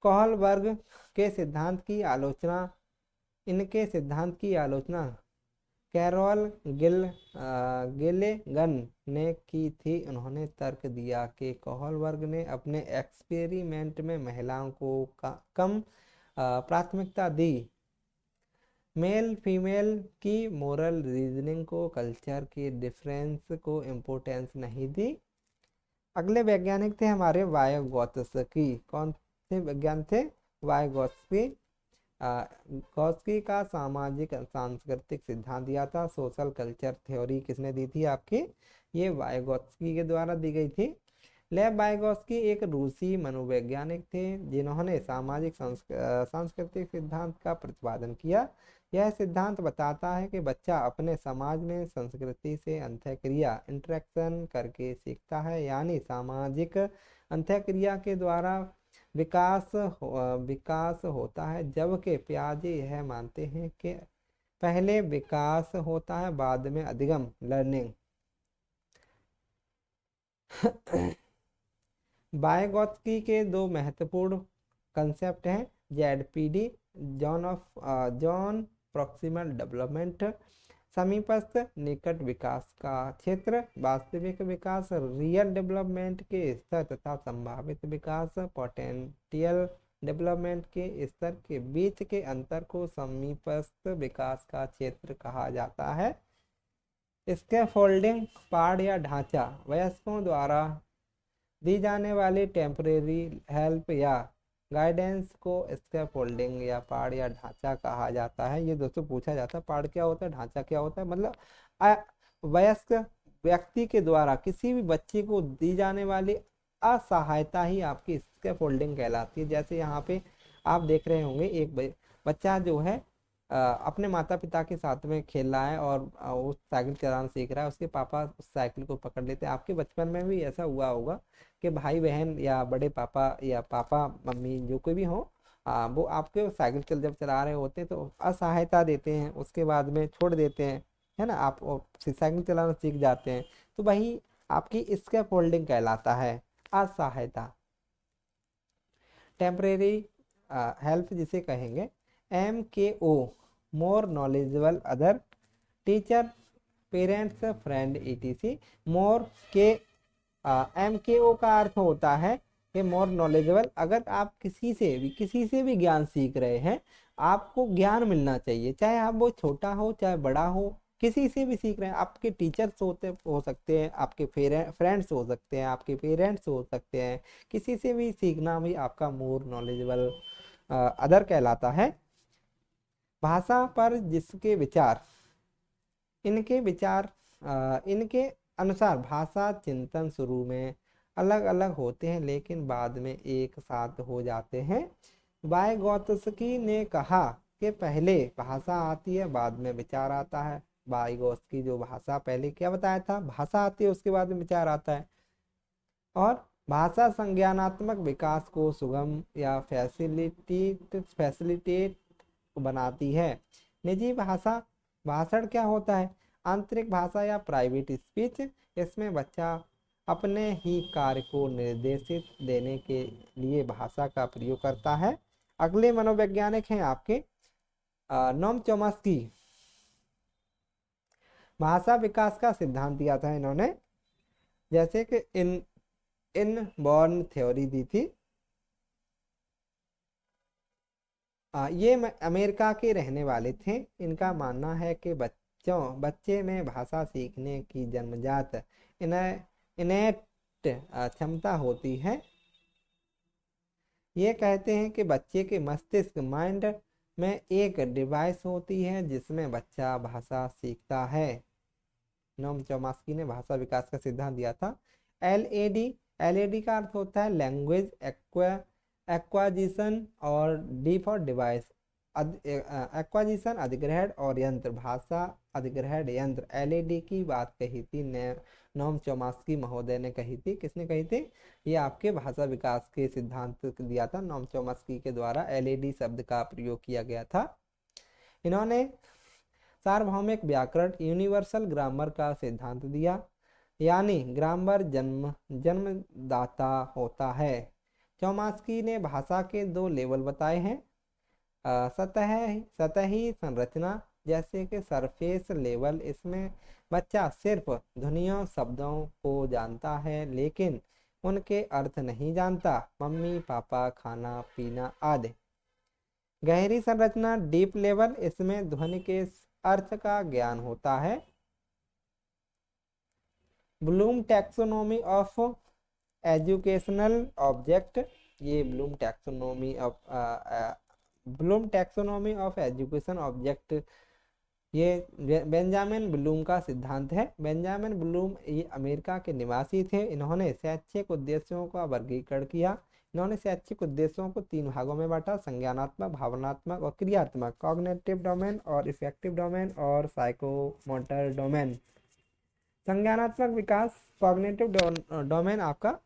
कोहलबर्ग के सिद्धांत की आलोचना। इनके सिद्धांत की आलोचना कैरोल गिलेगन ने की थी। उन्होंने तर्क दिया कि कोहलबर्ग ने अपने एक्सपेरिमेंट में महिलाओं को कम प्राथमिकता दी, मेल फीमेल की मोरल रीजनिंग को, कल्चर के डिफरेंस को इम्पोर्टेंस नहीं दी। अगले वैज्ञानिक थे हमारे वाइगोत्स्की। कौन से वैज्ञानिक थे? वाइगोत्स्की। गॉस्की का सामाजिक सांस्कृतिक सिद्धांत दिया था। सोशल कल्चर थ्योरी किसने दी थी आपकी? ये वाइगोत्स्की के द्वारा दी गई थी। लेव वाइगोत्स्की एक रूसी मनोवैज्ञानिक थे जिन्होंने सामाजिक सांस्कृतिक सिद्धांत का प्रतिपादन किया। यह सिद्धांत बताता है कि बच्चा अपने समाज में संस्कृति से अंतःक्रिया इंटरेक्शन करके सीखता है, यानी सामाजिक अंतःक्रिया के द्वारा विकास होता है। जबकि पियाजे यह मानते हैं कि पहले विकास होता है बाद में अधिगम लर्निंग। वाइगोत्स्की के दो महत्वपूर्ण कंसेप्ट हैं जेडपीडी, जॉन प्रॉक्सिमल डेवलपमेंट, समीपस्थ निकट विकास का क्षेत्र, वास्तविक विकास रियल डेवलपमेंट के स्तर तथा संभावित विकास पोटेंशियल डेवलपमेंट के स्तर के बीच के अंतर को समीपस्थ विकास का क्षेत्र कहा जाता है। स्कैफोल्डिंग, पाड़ या ढांचा, वयस्कों द्वारा दी जाने वाली टेम्परेरी हेल्प या गाइडेंस को स्कैफोल्डिंग या पाड़ या ढांचा कहा जाता है। ये दोस्तों पूछा जाता है पाड़ क्या होता है, ढांचा क्या होता है। मतलब वयस्क व्यक्ति के द्वारा किसी भी बच्चे को दी जाने वाली असहायता ही आपकी स्कैफोल्डिंग कहलाती है। जैसे यहाँ पे आप देख रहे होंगे एक बच्चा जो है अपने माता पिता के साथ में खेल रहा है और वो साइकिल चलाना सीख रहा है, उसके पापा उस साइकिल को पकड़ लेते हैं। आपके बचपन में भी ऐसा हुआ होगा कि भाई बहन या बड़े पापा या पापा मम्मी जो कोई भी हो, वो आपके साइकिल जब चला रहे होते हैं तो असहायता देते हैं, उसके बाद में छोड़ देते हैं, है ना, आप साइकिल चलाना सीख जाते हैं। तो वही आपकी स्कैप होल्डिंग कहलाता है, असहायता। टेम्परेरी हेल्प जिसे कहेंगे, MKO, more knowledgeable other, teacher parents friend ETC। मोर के MKO का अर्थ होता है कि मोर नॉलेजेबल, अगर आप किसी से भी ज्ञान सीख रहे हैं, आपको ज्ञान मिलना चाहिए, चाहे आप वो छोटा हो चाहे बड़ा हो, किसी से भी सीख रहे हैं। आपके टीचर्स हो सकते हैं, आपके फ्रेंड्स हो सकते हैं, आपके पेरेंट्स हो सकते हैं, किसी से भी सीखना भी आपका मोर नॉलेजेबल अदर कहलाता है। भाषा पर जिसके विचार, इनके अनुसार भाषा चिंतन शुरू में अलग अलग होते हैं लेकिन बाद में एक साथ हो जाते हैं। वाइगोत्स्की ने कहा कि पहले भाषा आती है बाद में विचार आता है। वाइगोत्स्की जो भाषा, पहले क्या बताया था, भाषा आती है उसके बाद में विचार आता है। और भाषा संज्ञानात्मक विकास को सुगम या फैसिलिटेट बनाती है। निजी भाषा भाषण क्या होता है, आंतरिक भाषा या प्राइवेट स्पीच। इसमें बच्चा अपने ही कार्य को निर्देशित देने के लिए भाषा का प्रयोग करता है। अगले मनोवैज्ञानिक हैं आपके नोम चोम्स्की। भाषा विकास का सिद्धांत दिया था इन्होंने, जैसे कि इन बॉर्न थ्योरी दी थी। ये अमेरिका के रहने वाले थे। इनका मानना है कि बच्चे में भाषा सीखने की जन्मजात इनेट क्षमता होती है। ये कहते हैं कि बच्चे के मस्तिष्क माइंड में एक डिवाइस होती है जिसमें बच्चा भाषा सीखता है। नोम चोम्स्की ने भाषा विकास का सिद्धांत दिया था। LAD का अर्थ होता है लैंग्वेज एक्वाजिशन और डी फॉर डिवाइस। एक्वाजिशन अधिग्रहण और यंत्र, भाषा अधिग्रहण यंत्र। LAD की बात कही थी नोम चोम्स्की महोदय ने कही थी। किसने कही थी, ये आपके भाषा विकास के सिद्धांत दिया था नोम चोम्स्की के द्वारा। LAD शब्द का प्रयोग किया गया था। इन्होंने सार्वभौमिक व्याकरण यूनिवर्सल ग्रामर का सिद्धांत दिया, यानी ग्रामर जन्मदाता होता है। चोम्स्की ने भाषा के 2 लेवल बताए हैं, सतही संरचना जैसे कि सरफेस लेवल, इसमें बच्चा सिर्फ ध्वनियों शब्दों को जानता है लेकिन उनके अर्थ नहीं जानता, मम्मी पापा खाना पीना आदि। गहरी संरचना डीप लेवल, इसमें ध्वनि के अर्थ का ज्ञान होता है। Bloom taxonomy of educational object, ये Bloom taxonomy of education object, ये बेंजामिन ब्लूम का सिद्धांत है। बेंजामिन ब्लूम ये अमेरिका के निवासी थे। इन्होंने शैक्षिक उद्देश्यों का वर्गीकरण किया। इन्होंने शैक्षिक उद्देश्यों को 3 भागों में बांटा, संज्ञानात्मक, भावनात्मक और क्रियात्मक, कॉग्निटिव डोमेन और इफेक्टिव डोमेन और साइकोमोटर डोमेन। संज्ञानात्मक विकास, कॉग्निटिव डोमेन आपका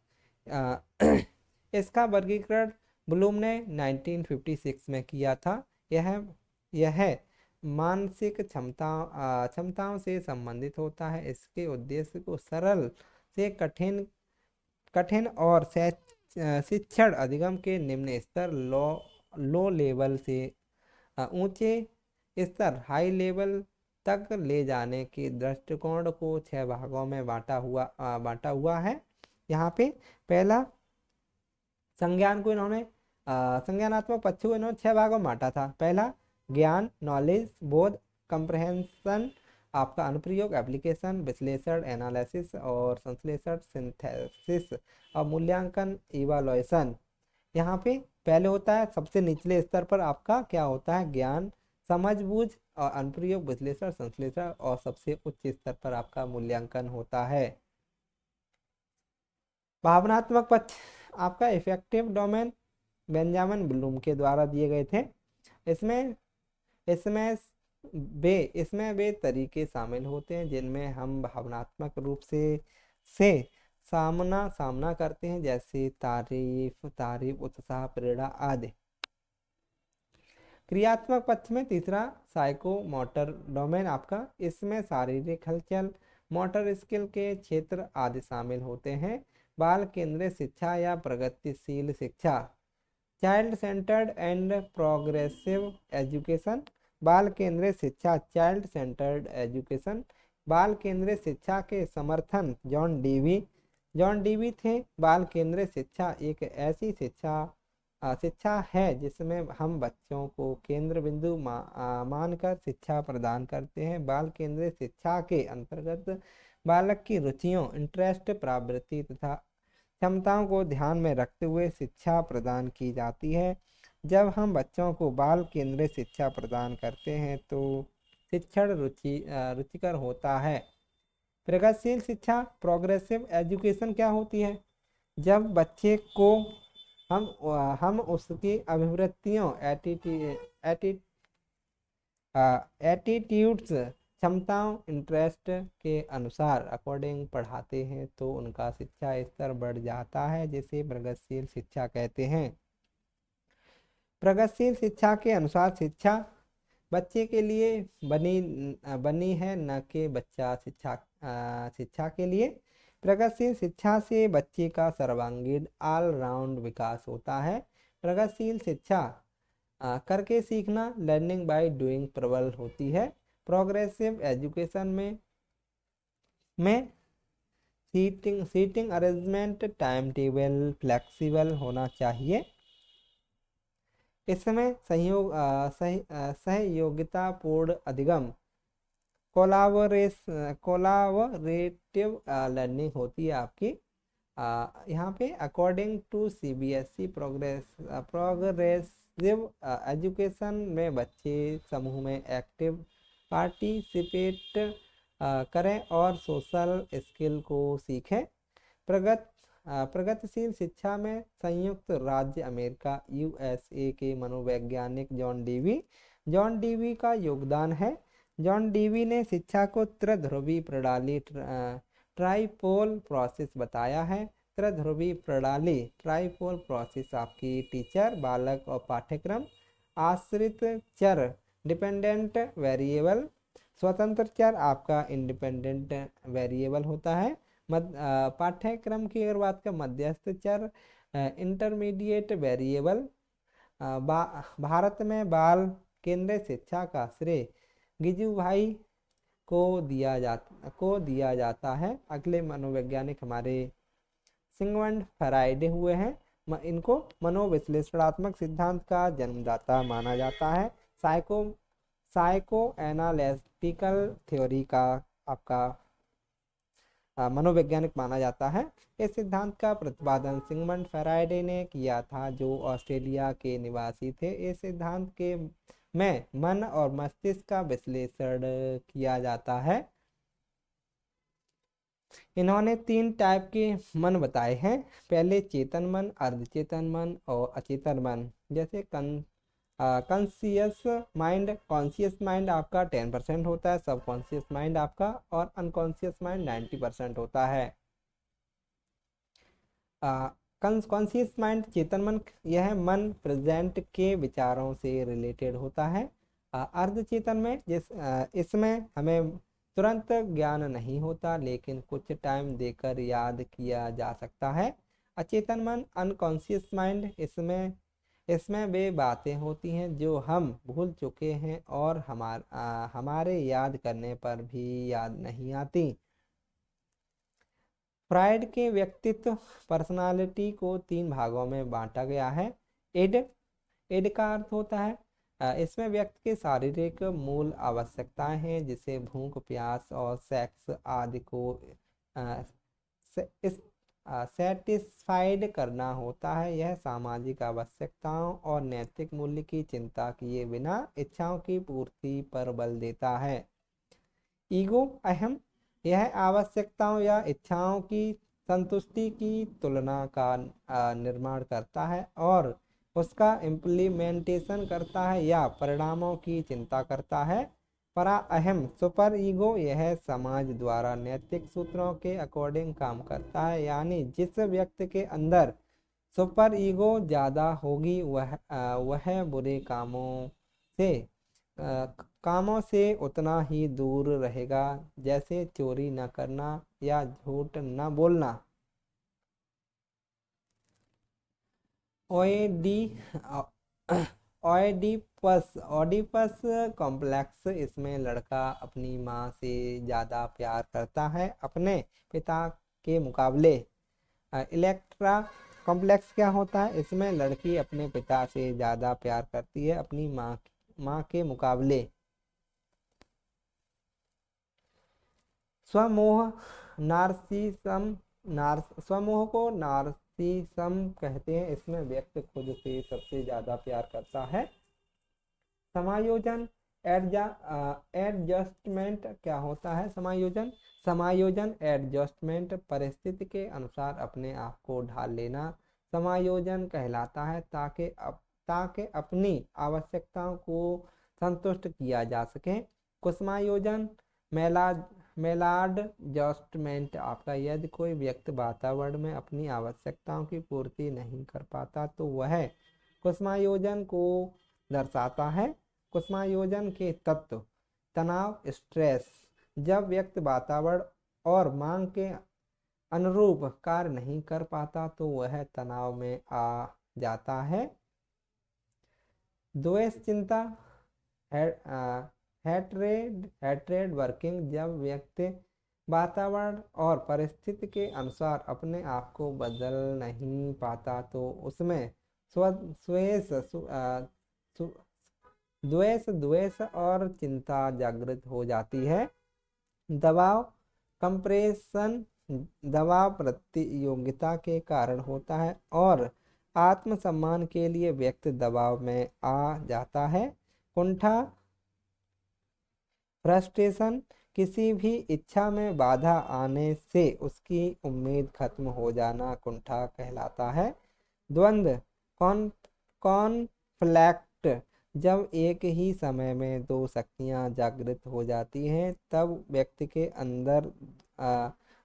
इसका वर्गीकरण ब्लूम ने 1956 में किया था। यह मानसिक क्षमताओं से संबंधित होता है। इसके उद्देश्य को सरल से कठिन और शिक्षण अधिगम के निम्न स्तर लो लेवल से ऊंचे स्तर हाई लेवल तक ले जाने के दृष्टिकोण को 6 भागों में बांटा हुआ है। यहाँ पे पहला संज्ञान को इन्होंने संज्ञानात्मक पक्ष को इन्होंने 6 भागों में बांटा था। पहला ज्ञान, नॉलेज, बोध, कंप्रहेंशन, आपका अनुप्रयोग, एप्लीकेशन, विश्लेषण, एनालिसिस और संश्लेषण, सिंथेसिस और मूल्यांकन, इवैल्यूएशन। यहाँ पे पहले होता है सबसे निचले स्तर पर आपका क्या होता है, ज्ञान, समझबूझ और अनुप्रयोग, विश्लेषण, संश्लेषण और सबसे उच्च स्तर पर आपका मूल्यांकन होता है। भावनात्मक पक्ष आपका इफेक्टिव डोमेन बेंजामिन ब्लूम के द्वारा दिए गए थे। इसमें इसमें वे तरीके शामिल होते हैं जिनमें हम भावनात्मक रूप से सामना करते हैं, जैसे तारीफ, उत्साह, प्रेरणा आदि। क्रियात्मक पक्ष में तीसरा साइको मोटर डोमेन आपका, इसमें शारीरिक हलचल, मोटर स्किल के क्षेत्र आदि शामिल होते हैं। बाल केंद्रित शिक्षा या प्रगतिशील शिक्षा, child centred and progressive education. बाल केंद्रित शिक्षा, चाइल्ड सेंटर्ड एजुकेशन। बाल केंद्रित शिक्षा के समर्थन जॉन डीवी थे। बाल केंद्रित शिक्षा एक ऐसी शिक्षा है जिसमें हम बच्चों को केंद्र बिंदु मानकर शिक्षा प्रदान करते हैं। बाल केंद्रित शिक्षा के अंतर्गत बालक की रुचियों, इंटरेस्ट, प्रवृत्ति तथा क्षमताओं को ध्यान में रखते हुए शिक्षा प्रदान की जाती है। जब हम बच्चों को बाल केंद्रित शिक्षा प्रदान करते हैं तो शिक्षण रुचिकर होता है। प्रगतिशील शिक्षा, प्रोग्रेसिव एजुकेशन क्या होती है? जब बच्चे को हम उसकी अभिवृत्तियों, एटीट्यूड्स, क्षमताओं, इंटरेस्ट के अनुसार अकॉर्डिंग पढ़ाते हैं तो उनका शिक्षा स्तर बढ़ जाता है, जिसे प्रगतिशील शिक्षा कहते हैं। प्रगतिशील शिक्षा के अनुसार शिक्षा बच्चे के लिए बनी है, न कि बच्चा शिक्षा के लिए। प्रगतिशील शिक्षा से बच्चे का सर्वांगीण ऑलराउंड विकास होता है। प्रगतिशील शिक्षा करके सीखना, लर्निंग बाय डूइंग प्रबल होती है। प्रोग्रेसिव एजुकेशन में seating arrangement, time table flexible होना चाहिए। इसमें सहयोगितापूर्ण अधिगम, कोलाबोरेटिव लर्निंग होती है आपकी। यहाँ पे according to CBSE progressive education में बच्चे समूह में एक्टिव पार्टिसिपेट करें और सोशल स्किल को सीखें। प्रगतिशील शिक्षा में संयुक्त राज्य अमेरिका USA के मनोवैज्ञानिक जॉन डीवी का योगदान है। जॉन डीवी ने शिक्षा को त्रिध्रुवी प्रणाली, ट्राइपोल प्रोसेस बताया है। त्रिध्रुवी प्रणाली, ट्राइपोल प्रोसेस आपकी टीचर, बालक और पाठ्यक्रम, आश्रित चर डिपेंडेंट वेरिएबल, स्वतंत्र चर आपका इंडिपेंडेंट वेरिएबल होता है। पाठ्यक्रम की अगर बात करें, मध्यस्थ चर इंटरमीडिएट वेरिएबल। भारत में बाल केंद्रित शिक्षा का श्रेय गिजुभाई को दिया जाता है। अगले मनोवैज्ञानिक हमारे सिगमंड फ्राइडे हुए हैं। इनको मनोविश्लेषणात्मक सिद्धांत का जन्मदाता माना जाता है। साइको एनालिटिकल थ्योरी का आपका मनोवैज्ञानिक माना जाता है। इस सिद्धांत का प्रतिपादन सिगमंड फ्राइडे ने किया था, जो ऑस्ट्रेलिया के निवासी थे। इस सिद्धांत के में मन और मस्तिष्क का विश्लेषण किया जाता है। इन्होंने 3 टाइप के मन बताए हैं। पहले चेतन मन, अर्धचेतन मन और अचेतन मन। जैसे कॉन्शियस माइंड आपका 10% होता है, सबकॉन्शियस माइंड आपका, और अनकॉन्शियस माइंड 90% होता है। कॉन्शियस माइंड, चेतन मन, यह मन प्रेजेंट के विचारों से रिलेटेड होता है। अर्धचेतन में इसमें हमें तुरंत ज्ञान नहीं होता, लेकिन कुछ टाइम देकर याद किया जा सकता है। अचेतन मन, अनकॉन्शियस माइंड, इसमें वे बातें होती हैं जो हम भूल चुके हैं और हमारे याद करने पर भी याद नहीं आती। फ्राइड के व्यक्तित्व, पर्सनालिटी को 3 भागों में बांटा गया है। एड का अर्थ होता है इसमें व्यक्ति के शारीरिक मूल आवश्यकताएं हैं, जिसे भूख, प्यास और सेक्स आदि को सेटिस्फाइड करना होता है। यह सामाजिक आवश्यकताओं और नैतिक मूल्य की चिंता किए बिना इच्छाओं की पूर्ति पर बल देता है। ईगो, अहम, यह आवश्यकताओं या इच्छाओं की संतुष्टि की तुलना का निर्माण करता है और उसका इम्प्लीमेंटेशन करता है या परिणामों की चिंता करता है। परा अहम सुपर ईगो यह समाज द्वारा नैतिक सूत्रों के अकॉर्डिंग काम करता है, यानी जिस व्यक्ति के अंदर सुपर ईगो ज्यादा होगी वह बुरे कामों से उतना ही दूर रहेगा, जैसे चोरी न करना या झूठ न बोलना। ओएडी ओडिपस कॉम्प्लेक्स, इसमें लड़का अपनी माँ से ज़्यादा प्यार करता है अपने पिता के मुकाबले। इलेक्ट्रा कॉम्प्लेक्स क्या होता है? इसमें लड़की अपने पिता से ज़्यादा प्यार करती है अपनी माँ के मुकाबले। स्वमोह नार्सिसम स्वमोह को नार्सिसम कहते हैं। इसमें व्यक्ति खुद से सबसे ज्यादा प्यार करता है। समायोजन एडजस्टमेंट क्या होता है? समायोजन एडजस्टमेंट, परिस्थिति के अनुसार अपने आप को ढाल लेना समायोजन कहलाता है, ताकि अपनी आवश्यकताओं को संतुष्ट किया जा सके। कुसमायोजन मेलाडजस्टमेंट आपका, यदि कोई व्यक्ति वातावरण में अपनी आवश्यकताओं की पूर्ति नहीं कर पाता तो वह कुसमायोजन को दर्शाता है। कुसमायोजन के तत्व: तनाव, स्ट्रेस, जब व्यक्ति वातावरण और मांग के अनुरूप कार्य नहीं कर पाता तो वह तनाव में आ जाता है। द्वेष, चिंता, हैट्रेड वर्किंग, जब व्यक्ति वातावरण और परिस्थिति के अनुसार अपने आप को बदल नहीं पाता तो उसमें द्वेष और चिंता जागृत हो जाती है। दबाव, कंप्रेशन, दबाव प्रतियोगिता के कारण होता है और आत्मसम्मान के लिए व्यक्ति दबाव में आ जाता है। कुंठा, फ्रस्ट्रेशन, किसी भी इच्छा में बाधा आने से उसकी उम्मीद खत्म हो जाना कुंठा कहलाता है। द्वंद्व, कॉन्फ्लैक्ट, जब एक ही समय में दो शक्तियां जागृत हो जाती हैं तब व्यक्ति के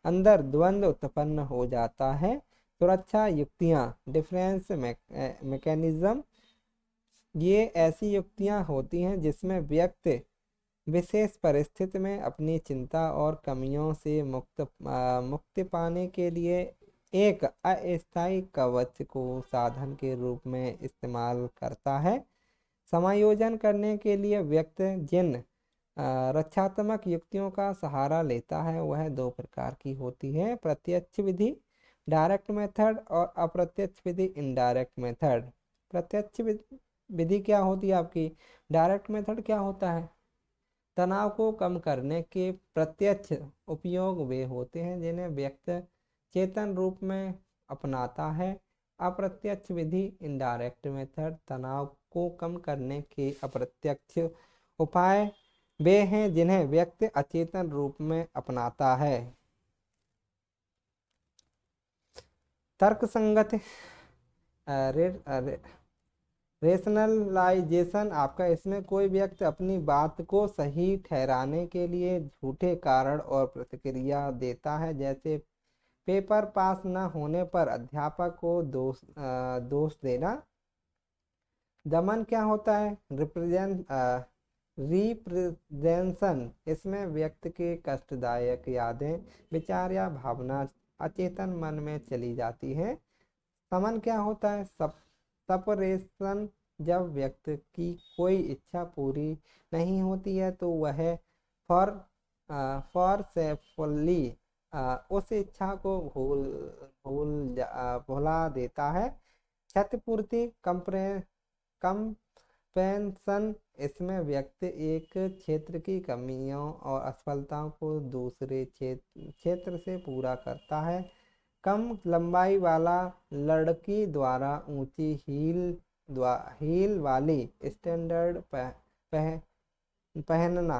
अंदर द्वंद्व उत्पन्न हो जाता है। सुरक्षा युक्तियां, डिफरेंस मैकेनिज्म, ये ऐसी युक्तियां होती हैं जिसमें व्यक्ति विशेष परिस्थिति में अपनी चिंता और कमियों से मुक्ति पाने के लिए एक अस्थायी कवच को साधन के रूप में इस्तेमाल करता है। समायोजन करने के लिए व्यक्ति जिन रक्षात्मक युक्तियों का सहारा लेता है वह दो प्रकार की होती है: प्रत्यक्ष विधि डायरेक्ट मेथड और अप्रत्यक्ष विधि इनडायरेक्ट मेथड। प्रत्यक्ष विधि क्या होती है आपकी? डायरेक्ट मेथड क्या होता है? तनाव को कम करने के प्रत्यक्ष उपयोग वे होते हैं जिन्हें व्यक्ति चेतन रूप में अपनाता है। अप्रत्यक्ष विधि इनडायरेक्ट मेथड, तनाव को कम करने के अप्रत्यक्ष उपाय वे हैं जिन्हें व्यक्ति अचेतन रूप में अपनाता है। तर्कसंगत रेशनलाइजेशन आपका, इसमें कोई व्यक्ति अपनी बात को सही ठहराने के लिए झूठे कारण और प्रतिक्रिया देता है, जैसे पेपर पास न होने पर अध्यापक को दोष देना। दमन क्या होता है? रिप्रेजेंशन, इसमें व्यक्ति के कष्टदायक यादें, विचार या भावना अचेतन मन में चली जाती हैं। समन क्या होता है? सपरेशन, जब व्यक्ति की कोई इच्छा पूरी नहीं होती है तो वह फोर्सफुली उस इच्छा को भुला देता है। क्षतिपूर्ति कंपेंसन, इसमें व्यक्ति एक क्षेत्र की कमियों और असफलताओं को दूसरे क्षेत्र से पूरा करता है। कम लंबाई वाला लड़की द्वारा ऊंची हील वाली स्टैंडर्ड पहनना।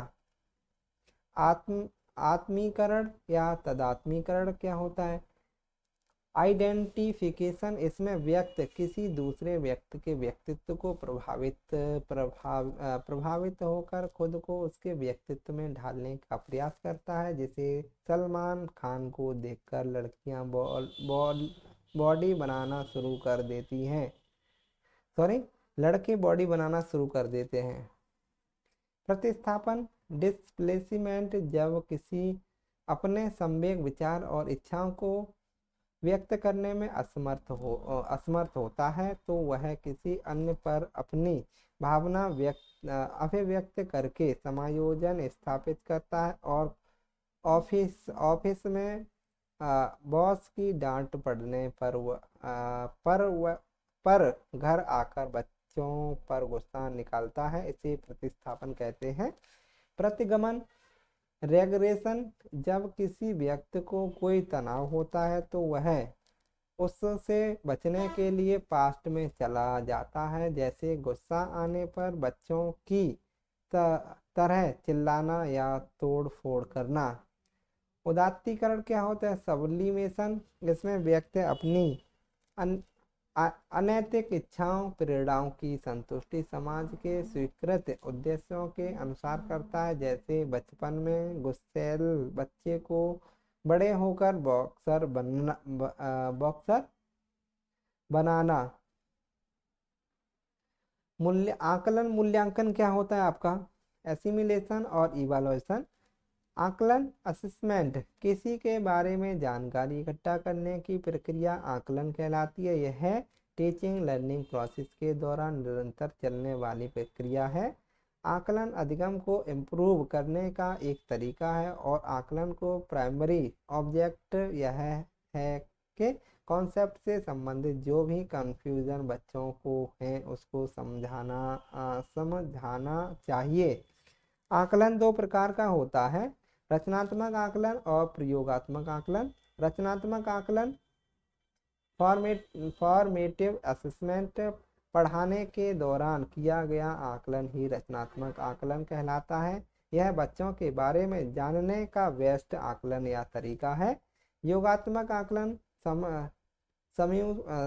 आत्मीकरण या तदात्मीकरण क्या होता है? आइडेंटिफिकेशन, इसमें व्यक्ति किसी दूसरे व्यक्ति के व्यक्तित्व को प्रभावित होकर खुद को उसके व्यक्तित्व में ढालने का प्रयास करता है। जैसे सलमान खान को देखकर लड़कियां बॉडी बनाना शुरू कर देती हैं, सॉरी, लड़के बॉडी बनाना शुरू कर देते हैं। प्रतिस्थापन, डिस्प्लेसमेंट, जब किसी अपने संवेग, विचार और इच्छाओं को व्यक्त करने में असमर्थ होता है तो वह किसी अन्य पर अपनी भावना अभिव्यक्त करके समायोजन स्थापित करता है। और ऑफिस में बॉस की डांट पड़ने पर घर आकर बच्चों पर गुस्सा निकालता है, इसे प्रतिस्थापन कहते हैं। प्रतिगमन, रेगरेशन, जब किसी व्यक्ति को कोई तनाव होता है तो वह उससे बचने के लिए पास्ट में चला जाता है, जैसे गुस्सा आने पर बच्चों की तरह चिल्लाना या तोड़ फोड़ करना। उदात्तीकरण क्या होता है? सब्लिमेशन, इसमें व्यक्ति अपनी अनैतिक इच्छाओं, प्रेरणाओं की संतुष्टि समाज के स्वीकृत उद्देश्यों के अनुसार करता है, जैसे बचपन में गुस्सैल बच्चे को बड़े होकर बॉक्सर बनाना। मूल्यांकन क्या होता है आपका? एसिमिलेशन और इवैल्यूएशन। आकलन, असेसमेंट, किसी के बारे में जानकारी इकट्ठा करने की प्रक्रिया आकलन कहलाती है। यह टीचिंग लर्निंग प्रोसेस के दौरान निरंतर चलने वाली प्रक्रिया है। आकलन अधिगम को इम्प्रूव करने का एक तरीका है और आकलन को प्राइमरी ऑब्जेक्ट यह है कि कॉन्सेप्ट से संबंधित जो भी कंफ्यूजन बच्चों को है उसको समझाना चाहिए। आकलन दो प्रकार का होता है, रचनात्मक आकलन और प्रयोगात्मक आकलन। रचनात्मक आकलन, फॉर्मेटिव असेसमेंट, पढ़ाने के दौरान किया गया आकलन ही रचनात्मक आकलन कहलाता है। यह बच्चों के बारे में जानने का व्यस्त आकलन या तरीका है। योगात्मक आकलन,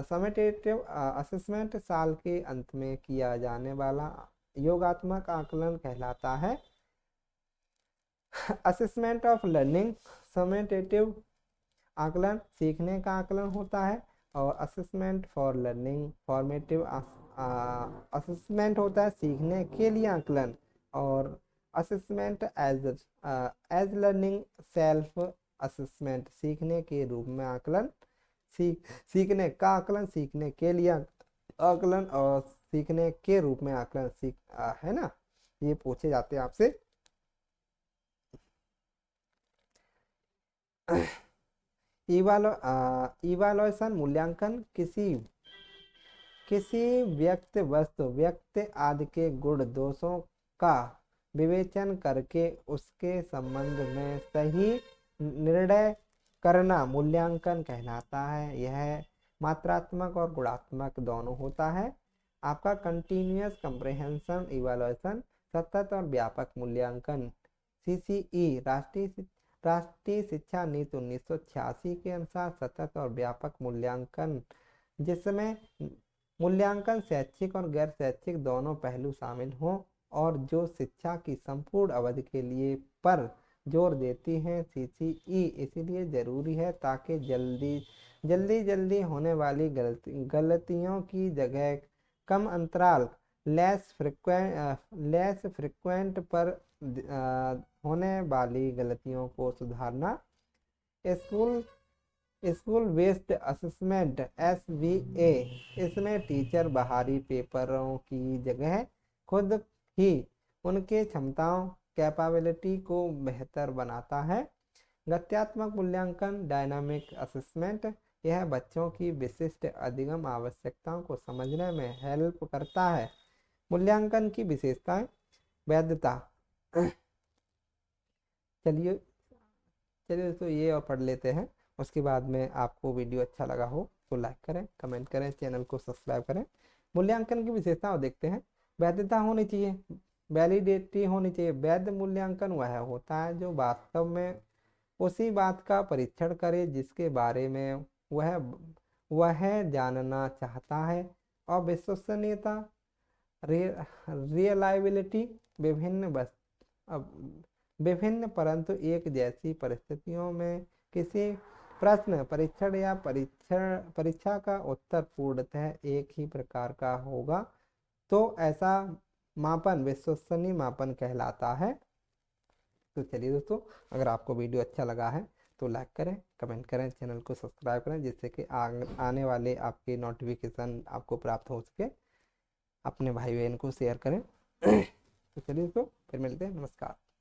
समेटेटिव असेसमेंट, साल के अंत में किया जाने वाला योगात्मक आकलन कहलाता है। असेसमेंट ऑफ लर्निंग, समेटेटिव आकलन सीखने का आकलन होता है और assessment for learning, formative assessment होता है सीखने के लिए आकलन, और assessment as learning self assessment सीखने के रूप में आकलन, सीखने का आकलन, सीखने के लिए आकलन और सीखने के रूप में आकलन है ना, ये पूछे जाते हैं आपसे। इवैल्यूएशन, मूल्यांकन, किसी व्यक्ति, वस्तु, व्यक्ति आदि के गुण दोषों का विवेचन करके उसके संबंध में सही निर्णय करना मूल्यांकन कहलाता है। यह मात्रात्मक और गुणात्मक दोनों होता है। आपका कंटिन्यूअस कंप्रेहेंशन इवैल्यूएशन, सतत और व्यापक मूल्यांकन, CCE राष्ट्रीय शिक्षा नीति 1986 के अनुसार सतत और व्यापक मूल्यांकन, जिसमें मूल्यांकन शैक्षिक और गैर शैक्षिक दोनों पहलू शामिल हों और जो शिक्षा की संपूर्ण अवधि के लिए पर जोर देती हैं। CCE इसलिए जरूरी है ताकि जल्दी होने वाली गलतियों की जगह कम अंतराल लेस फ्रिक्वेंट पर होने वाली गलतियों को सुधारना। स्कूल बेस्ड असेसमेंट SBA, इसमें टीचर बाहरी पेपरों की जगह खुद ही उनके क्षमताओं कैपेबिलिटी को बेहतर बनाता है। गत्यात्मक मूल्यांकन डायनामिक असेसमेंट, यह बच्चों की विशिष्ट अधिगम आवश्यकताओं को समझने में हेल्प करता है। मूल्यांकन की विशेषताएं, वैधता, चलिए दोस्तों ये और पढ़ लेते हैं, उसके बाद में आपको वीडियो अच्छा लगा हो तो लाइक करें, कमेंट करें, चैनल को सब्सक्राइब करें। मूल्यांकन की विशेषताओं देखते हैं। वैधता होनी चाहिए, वैलिडिटी होनी चाहिए। वैध मूल्यांकन वह होता है जो वास्तव में उसी बात का परीक्षण करे जिसके बारे में वह वह जानना चाहता है। और विश्वसनीयता, रियलाइबिलिटी, विभिन्न परंतु एक जैसी परिस्थितियों में किसी प्रश्न, परीक्षण या परीक्षा का उत्तर पूर्णतः एक ही प्रकार का होगा, तो ऐसा मापन विश्वसनीय मापन कहलाता है। तो चलिए दोस्तों, अगर आपको वीडियो अच्छा लगा है तो लाइक करें, कमेंट करें, चैनल को सब्सक्राइब करें, जिससे कि आने वाले आपके नोटिफिकेशन आपको प्राप्त हो सके। अपने भाई बहन को शेयर करें। तो चलिए दोस्तों, फिर मिलते हैं। नमस्कार।